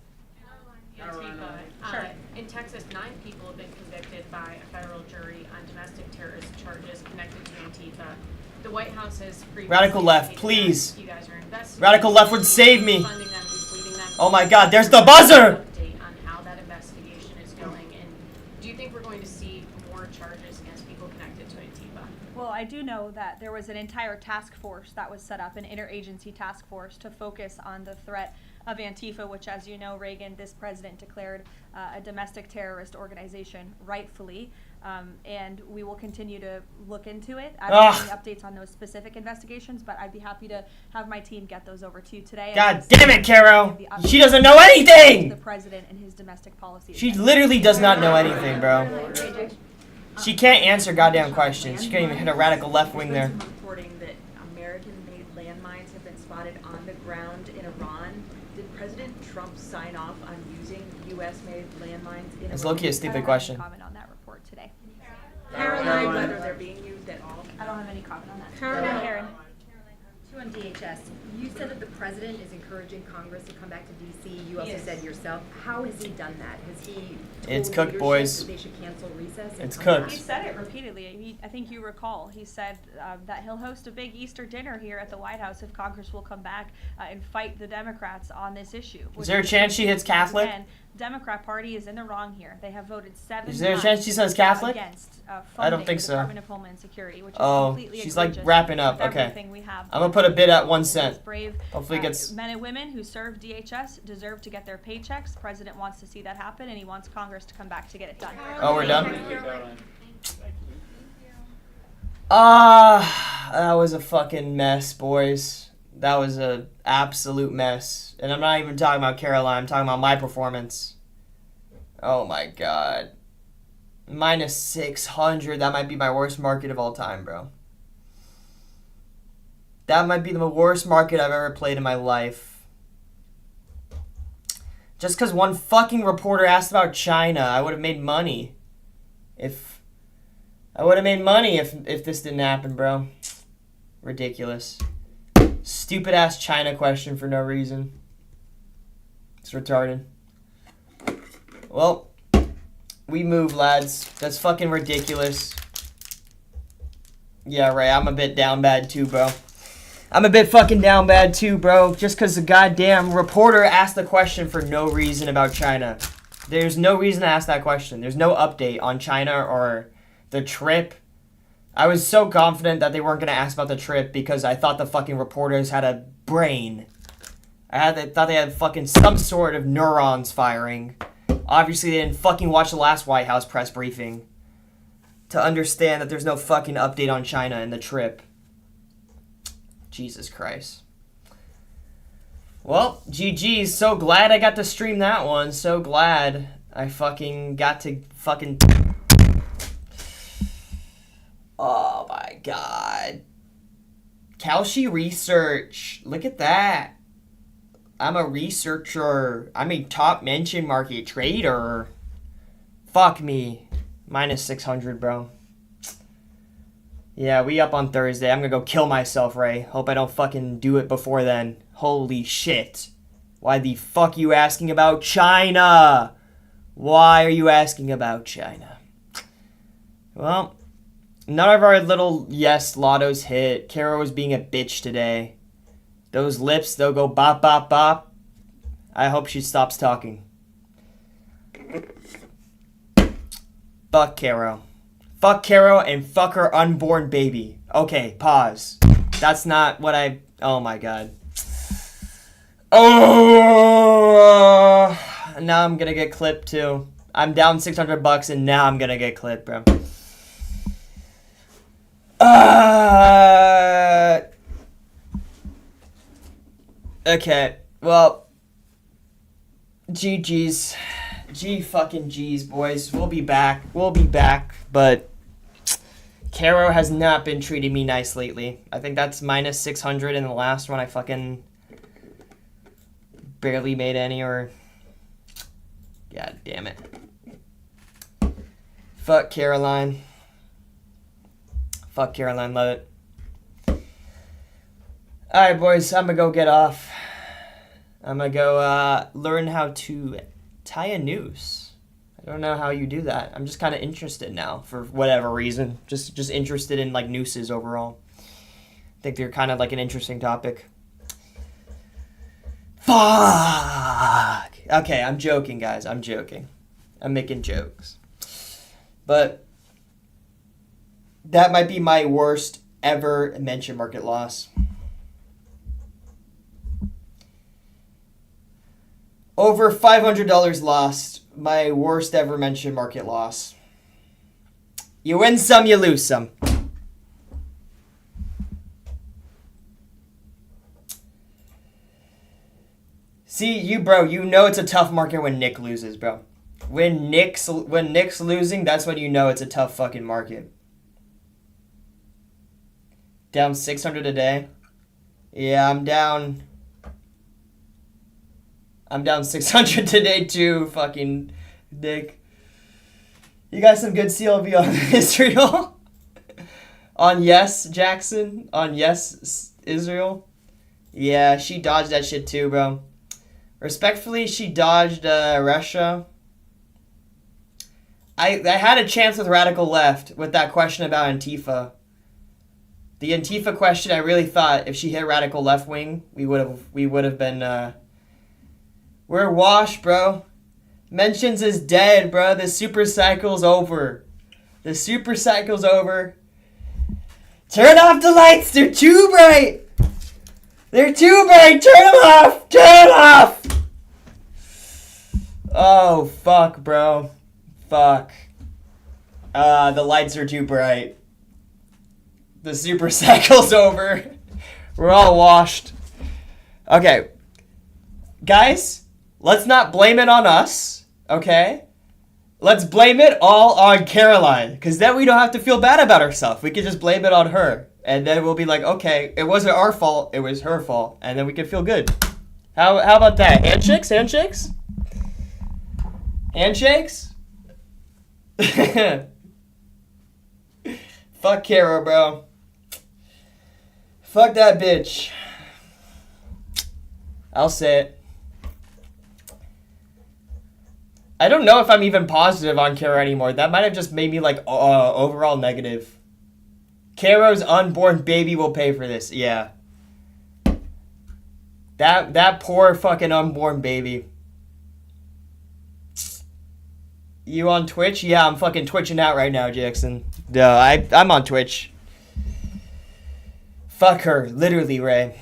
Speaker 19: Sure. In Texas, 9 people have been convicted by a federal jury on domestic terrorist charges connected to Antifa. The White House has previously
Speaker 1: Radical left,
Speaker 19: indicated
Speaker 1: please.
Speaker 19: that you guys are investigating
Speaker 1: Radical left would save me.
Speaker 19: funding them, who's leading them.
Speaker 1: Oh my god, there's the buzzer!
Speaker 19: Update on how that investigation is going, and do you think we're going to see more charges against people connected to Antifa?
Speaker 2: Well, I do know that there was an entire task force that was set up, an interagency task force to focus on the threat of Antifa, which, as you know, Reagan, this president declared a domestic terrorist organization, rightfully, and we will continue to look into it. I don't have any updates on those specific investigations, but I'd be happy to have my team get those over to you today.
Speaker 1: God damn it, Caro! She doesn't know anything!
Speaker 2: The president and his domestic policy.
Speaker 1: She literally does not know anything, bro. She can't answer goddamn questions. She can't even hit a radical left wing there.
Speaker 20: Reporting that American-made landmines have been spotted on the ground in Iran. Did President Trump sign off on using U.S.-made landmines in Iran?
Speaker 1: It's low-key a stupid question.
Speaker 2: Comment on that report today.
Speaker 20: Caroline, whether they're being used at all.
Speaker 2: I don't have any comment on that.
Speaker 20: Caroline.
Speaker 2: Karen.
Speaker 21: on DHS, you said that the president is encouraging Congress to come back to D.C. You also said yourself. How has he done that? Has he
Speaker 1: It's
Speaker 21: told
Speaker 1: cooked,
Speaker 21: leadership
Speaker 1: boys.
Speaker 21: that they should cancel recess? And
Speaker 1: It's
Speaker 21: come
Speaker 1: cooked.
Speaker 21: back?
Speaker 2: He said it repeatedly. I think you recall. He said that he'll host a big Easter dinner here at the White House if Congress will come back and fight the Democrats on this issue.
Speaker 1: Is there a chance she hits Catholic?
Speaker 2: Again, Democrat Party is in the wrong here. They have voted 7
Speaker 1: Is there a
Speaker 2: times
Speaker 1: chance she says Catholic?
Speaker 2: against
Speaker 1: I don't
Speaker 2: funding
Speaker 1: think
Speaker 2: the
Speaker 1: so.
Speaker 2: Department of Homeland Security, which is
Speaker 1: Oh,
Speaker 2: completely
Speaker 1: she's like
Speaker 2: egregious
Speaker 1: wrapping up.
Speaker 2: with
Speaker 1: Okay.
Speaker 2: everything we have.
Speaker 1: I'm gonna put a bid at 1
Speaker 2: These
Speaker 1: cent.
Speaker 2: brave,
Speaker 1: Hopefully it gets.
Speaker 2: men and women who serve DHS deserve to get their paychecks. The president wants to see that happen, and he wants Congress to come back to get it done.
Speaker 1: Oh, we're done?
Speaker 9: Caroline.
Speaker 1: That was a fucking mess, boys. That was a absolute mess. And I'm not even talking about Karoline. I'm talking about my performance. Oh my god. Minus 600. That might be my worst market of all time, bro. That might be the worst market I've ever played in my life. Just because one fucking reporter asked about China, I would have made money. If this didn't happen, bro. Ridiculous. Stupid ass China question for no reason. It's retarded. Well, we move, lads. That's fucking ridiculous. Yeah, right. I'm a bit down bad too, bro. I'm a bit fucking down bad too, bro. Just because the goddamn reporter asked the question for no reason about China. There's no reason to ask that question. There's no update on China or the trip. I was so confident that they weren't going to ask about the trip because I thought the fucking reporters had a brain. I thought they had fucking some sort of neurons firing. Obviously, they didn't fucking watch the last White House press briefing to understand that there's no fucking update on China and the trip. Jesus Christ. Well, GG's. So glad I got to stream that one. So glad I fucking got to fucking... Oh my god. Kalshi Research. Look at that. I'm a researcher. I'm a top mention market trader. Fuck me. Minus 600, bro. Yeah, we up on Thursday. I'm gonna go kill myself, Ray. Hope I don't fucking do it before then. Holy shit. Why the fuck you asking about China? Why are you asking about China? Well, none of our little yes lottos hit. Kara was being a bitch today. Those lips, they'll go bop, bop, bop. I hope she stops talking. Fuck Caro. Fuck Caro and fuck her unborn baby. Okay, pause. That's not what I... Oh my god. Oh! Now I'm gonna get clipped too. I'm down $600 and now I'm gonna get clipped, bro. Okay, well, GG's. G fucking G's, boys. We'll be back. But Caro has not been treating me nice lately. I think that's minus 600 in the last one. I fucking barely made any, or... God damn it. Fuck Karoline. Fuck Karoline, love it. Alright, boys, I'm gonna go get off. I'm gonna go learn how to tie a noose. I don't know how you do that. I'm just kind of interested now for whatever reason. Just interested in like nooses overall. I think they're kind of like an interesting topic. Fuck! Okay, I'm joking, guys. I'm joking. I'm making jokes. But that might be my worst ever mention market loss. Over $500 lost. My worst ever mention market loss. You win some, you lose some. See, you bro, you know it's a tough market when Nick loses, bro. When Nick's losing, that's when you know it's a tough fucking market. Down 600 a day. Yeah, I'm down 600 today too, fucking Nick. You got some good CLV on Israel? On yes, Jackson? On yes, Israel? Yeah, she dodged that shit too, bro. Respectfully, she dodged Russia. I had a chance with Radical Left with that question about Antifa. The Antifa question, I really thought if she hit Radical Left wing, we would have been we're washed, bro. Mentions is dead, bro. The super cycle's over. The super cycle's over. Turn off the lights. They're too bright. They're too bright. Turn them off. Turn them off. Oh, fuck, bro. Fuck. The lights are too bright. The super cycle's over. We're all washed. Okay. Guys, let's not blame it on us, okay? Let's blame it all on Karoline, because then we don't have to feel bad about ourselves. We can just blame it on her. And then we'll be like, okay, it wasn't our fault, it was her fault. And then we can feel good. How about that? Handshakes? Handshakes? Handshakes? Fuck Kara, bro. Fuck that bitch. I'll say it. I don't know if I'm even positive on Kara anymore. That might have just made me like overall negative. Kara's unborn baby will pay for this. Yeah. That poor fucking unborn baby. You on Twitch? Yeah, I'm fucking twitching out right now, Jackson. No, I'm on Twitch. Fuck her. Literally, Ray.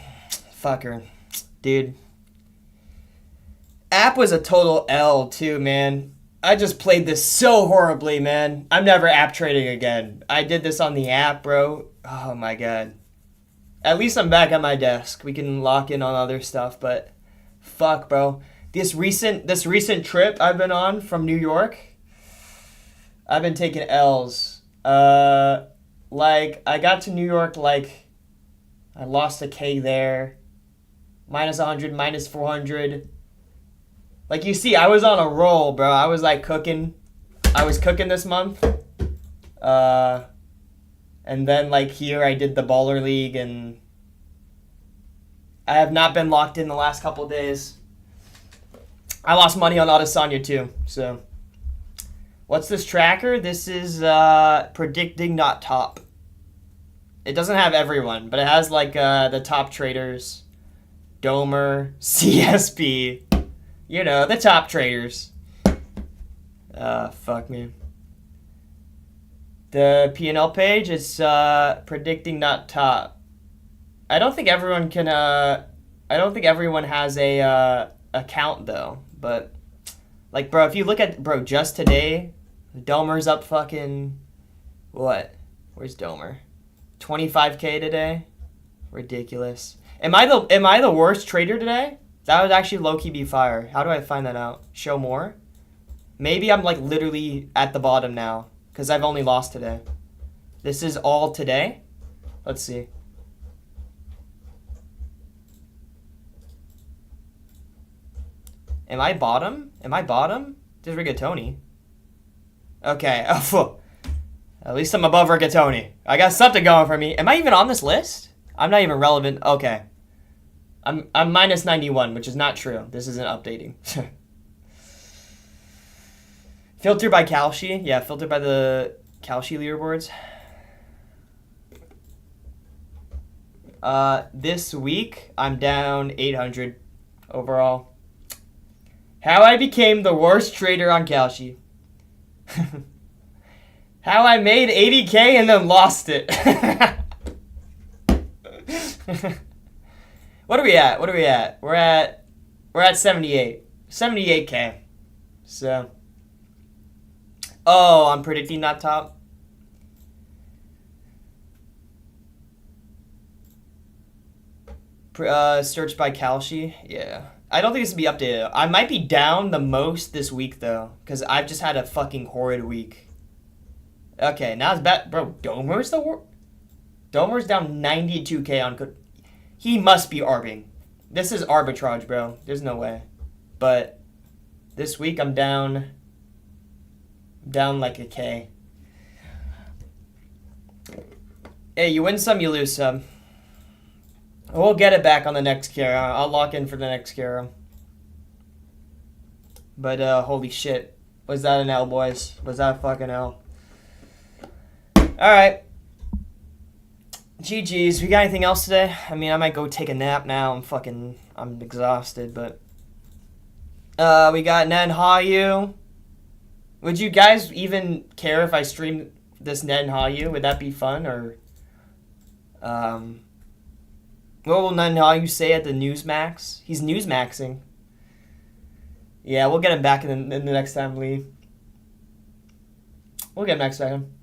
Speaker 1: Fuck her. Dude. App was a total L, too, man. I just played this so horribly, man. I'm never app trading again. I did this on the app, bro. Oh, my God. At least I'm back at my desk. We can lock in on other stuff, but fuck, bro. This recent trip I've been on from New York, I've been taking L's. Like, I got to New York, like, I lost a K there. Minus 100, minus 400. Like, you see, I was on a roll, bro. I was, like, cooking. I was cooking this month. And then, like, here I did the Baller League, and I have not been locked in the last couple days. I lost money on Adesanya, too, so. What's this tracker? This is predicting not top. It doesn't have everyone, but it has, like, the top traders. Domer, CSP. You know, the top traders. Fuck me. The P&L page is predicting not top. I don't think everyone can, I don't think everyone has a account though, but like, bro, if you look at, bro, just today, Domer's up fucking, what? Where's Domer? 25K today? Ridiculous. Am I the worst trader today? That would actually low-key be fire. How do I find that out? Show more? Maybe I'm like literally at the bottom now because I've only lost today. This is all today? Let's see. Am I bottom? Am I bottom? There's Rigatoni. Okay. At least I'm above Rigatoni. I got something going for me. Am I even on this list? I'm not even relevant. Okay. I'm minus 91, which is not true. This isn't updating. Filtered by Kalshi. Yeah, filtered by the Kalshi leaderboards. This week, I'm down 800 overall. How I became the worst trader on Kalshi. How I made 80K and then lost it. What are we at? What are we at? We're at 78. 78K. So. Oh, I'm predicting not top. Search by Kalshi. Yeah. I don't think this will be updated. I might be down the most this week, though. Because I've just had a fucking horrid week. Okay, now it's back. Bro, Domer's Domer's down 92K on... He must be arbing. This is arbitrage, bro. There's no way. But this week I'm down like a K. Hey, you win some, you lose some. We'll get it back on the next Kira. I'll lock in for the next Kira. But, holy shit. Was that an L, boys? Was that a fucking L? Alright. GG's. We got anything else today? I mean, I might go take a nap now. I'm exhausted, but... we got Ned and Hayu. Would you guys even care if I stream this Ned and Hayu? Would that be fun, or... What will Ned and Hayu say at the Newsmax? He's Newsmaxing. Yeah, we'll get him back in the next time, Lee. We'll get him next time.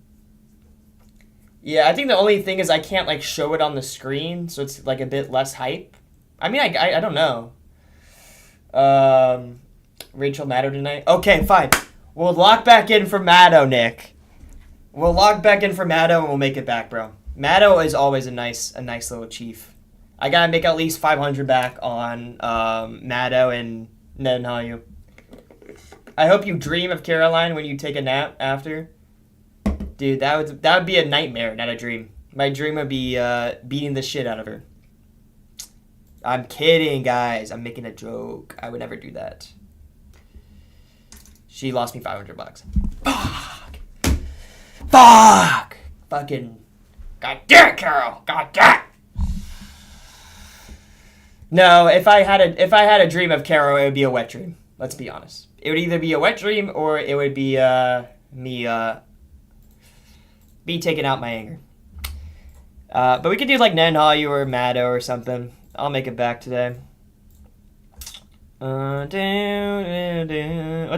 Speaker 1: Yeah, I think the only thing is I can't, like, show it on the screen, so it's, like, a bit less hype. I mean, I don't know. Rachel Maddow tonight? Okay, fine. We'll lock back in for Maddow, Nick. We'll lock back in for Maddow, and we'll make it back, bro. Maddow is always a nice little chief. I gotta make at least 500 back on Maddow and Ned and Hayu. I hope you dream of Karoline when you take a nap after. Dude, that would be a nightmare, not a dream. My dream would be beating the shit out of her. I'm kidding, guys. I'm making a joke. I would never do that. She lost me $500. Fuck. Fuck. Fucking. God damn it, Carol. God damn. No, if I had a dream of Carol, it would be a wet dream. Let's be honest. It would either be a wet dream or it would be me taking out my anger. But we could do like Ned and Hayu or Maddow or something. I'll make it back today. What's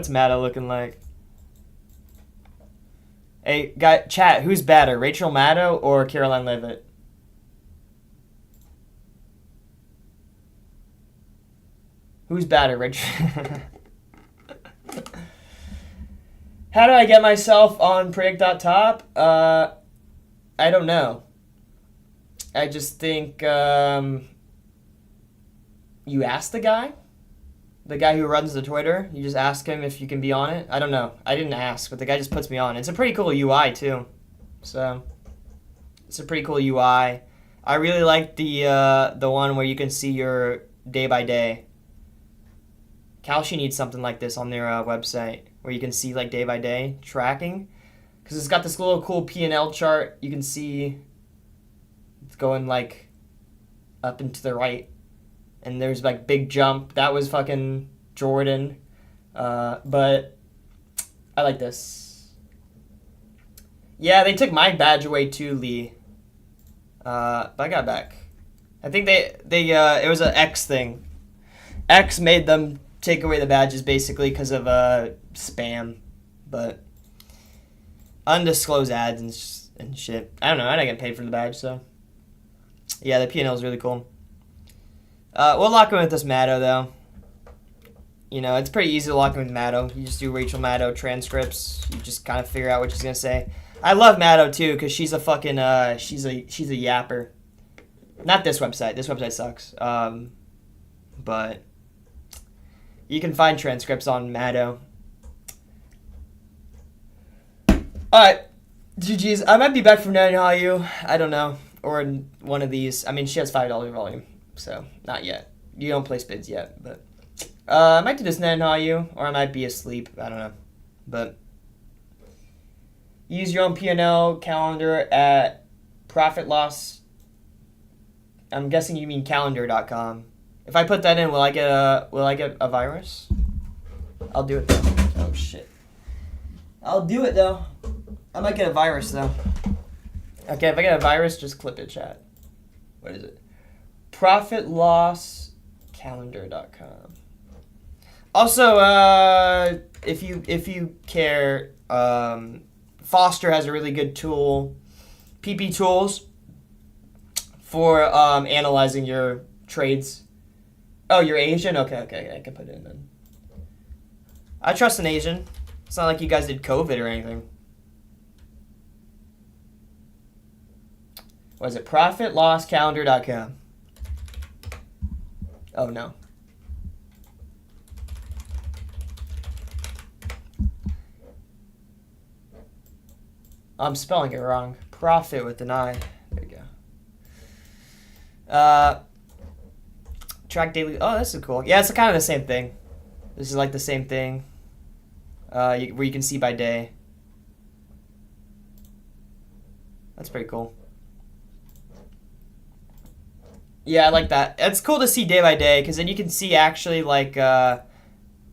Speaker 1: Maddow looking like? Hey, chat, who's better, Rachel Maddow or Karoline Leavitt? Who's better, Rachel? How do I get myself on Predict.top? I don't know. I just think you ask the guy who runs the Twitter. You just ask him if you can be on it. I don't know. I didn't ask, but the guy just puts me on. It's a pretty cool UI too. So it's a pretty cool UI. I really like the one where you can see your day by day. Kalshi needs something like this on their website where you can see like day by day tracking, because it's got this little cool P&L chart. You can see it's going like up and to the right, and there's like big jump. That was fucking Jordan, but I like this. Yeah, they took my badge away too, Lee. But I got it back. I think they it was an X thing. X made them take away the badges basically because of spam, but undisclosed ads and shit. I don't know. I didn't get paid for the badge, so yeah, the P&L is really cool. We'll lock in with this Maddow though. You know, it's pretty easy to lock in with Maddow. You just do Rachel Maddow transcripts. You just kind of figure out what she's gonna say. I love Maddow too because she's a fucking she's a yapper. Not this website. This website sucks. But you can find transcripts on Maddow. Alright. GG's. I might be back from Ned and Hayu. I don't know. Or in one of these. I mean, she has $5 volume. So, not yet. You don't place bids yet. But I might do this Ned and Hayu. Or I might be asleep. I don't know. But use your own P&L calendar at profit loss. I'm guessing you mean calendar.com. If I put that in, will I get a virus? I'll do it though. Oh shit. I'll do it though. I might get a virus though. Okay, if I get a virus, just clip it, chat. What is it? Profitlosscalendar.com. Also, if you care, Foster has a really good tool, PP Tools, for analyzing your trades. Oh, you're Asian? Okay, I can put it in then. I trust an Asian. It's not like you guys did COVID or anything. What is it? ProfitLossCalendar.com. Oh, no. I'm spelling it wrong. Profit with an I. There you go. track daily. Oh, this is cool. Yeah, it's kind of the same thing. This is like the same thing. Where you can see by day. That's pretty cool. Yeah, I like that. It's cool to see day by day because then you can see actually like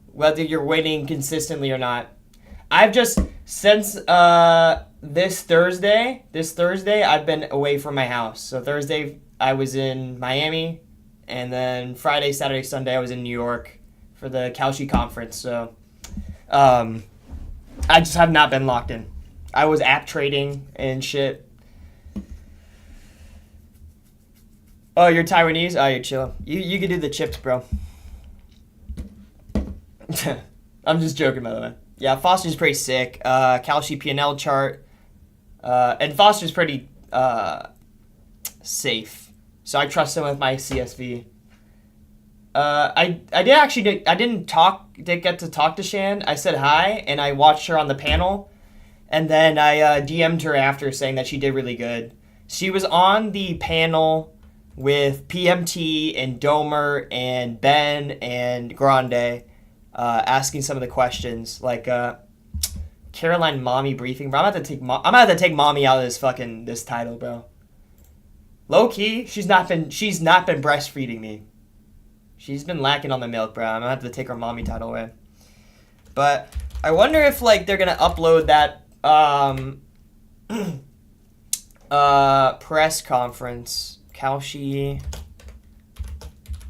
Speaker 1: whether you're winning consistently or not. I've just since this Thursday, I've been away from my house. So Thursday I was in Miami, and then Friday, Saturday, Sunday I was in New York for the Kalshi conference. So I just have not been locked in. I was app trading and shit. Oh, you're Taiwanese? Oh, you're chill. You can do the chips, bro. I'm just joking, by the way. Yeah, Foster's pretty sick. Kalshi P&L chart. And Foster's pretty safe. So I trust him with my CSV. I didn't get to talk to Shan. I said hi, and I watched her on the panel. And then I DM'd her after saying that she did really good. She was on the panel with PMT and Domer and Ben and Grande, asking some of the questions like Karoline mommy briefing. Bro, I'm gonna have to take mommy out of this title, bro. Low key, she's not been breastfeeding me. She's been lacking on the milk, bro. I'm gonna have to take her mommy title away. But I wonder if like they're gonna upload that press conference. Kalshi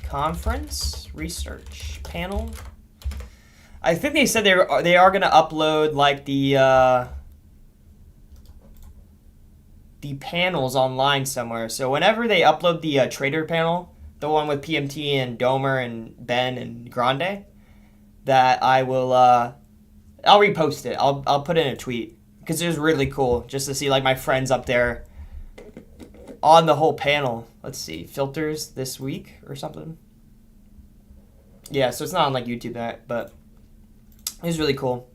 Speaker 1: conference research panel. I think they said they are gonna upload like the panels online somewhere. So whenever they upload the trader panel, the one with PMT and Domer and Ben and Grande, that I will I'll repost it. I'll put it in a tweet because it was really cool just to see like my friends up there on the whole panel. Let's see, filters this week or something. Yeah, so it's not on like YouTube yet, but it was really cool.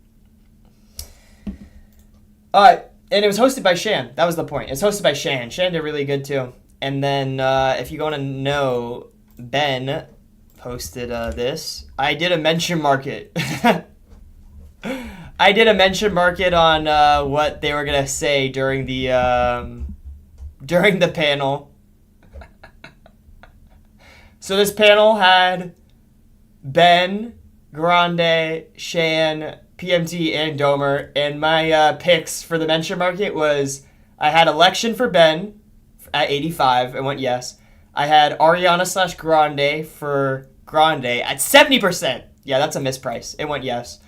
Speaker 1: And it was hosted by Shan. That was the point. It's hosted by Shan. Shan did really good too. And then if you want to know, Ben posted this. I did a mention market. I did a mention market on what they were gonna say during the panel. So this panel had Ben, Grande, Shan, PMT, and Domer. And my picks for the mention market was I had election for Ben at 85. It went yes. I had Ariana / Grande for Grande at 70%. Yeah, that's a misprice. It went yes.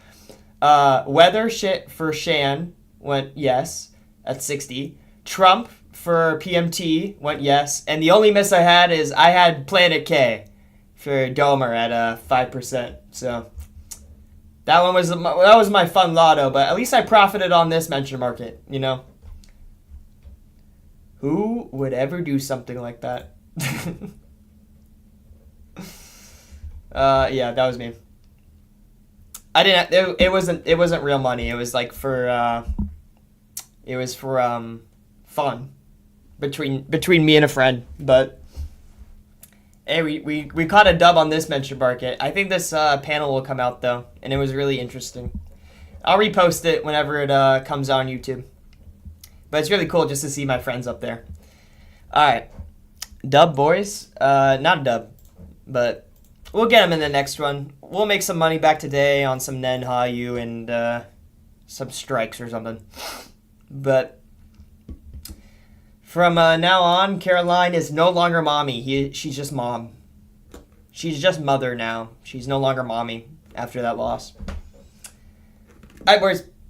Speaker 1: Weather shit for Shan went yes at 60. Trump for PMT went yes, and the only miss I had is I had Planet K for Domer at 5%. So that was my fun lotto, but at least I profited on this mention market. You know, who would ever do something like that? Yeah, that was me. I didn't. It wasn't real money. It was like for fun between me and a friend. But hey, we caught a dub on this mention market. I think this panel will come out though, and it was really interesting. I'll repost it whenever it comes out on YouTube. But it's really cool just to see my friends up there. All right, dub boys. Not a dub, but we'll get them in the next one. We'll make some money back today on some Nen Hayu and some strikes or something. But from now on, Karoline is no longer mommy. She's just mom. She's just mother now. She's no longer mommy after that loss. All right, boys.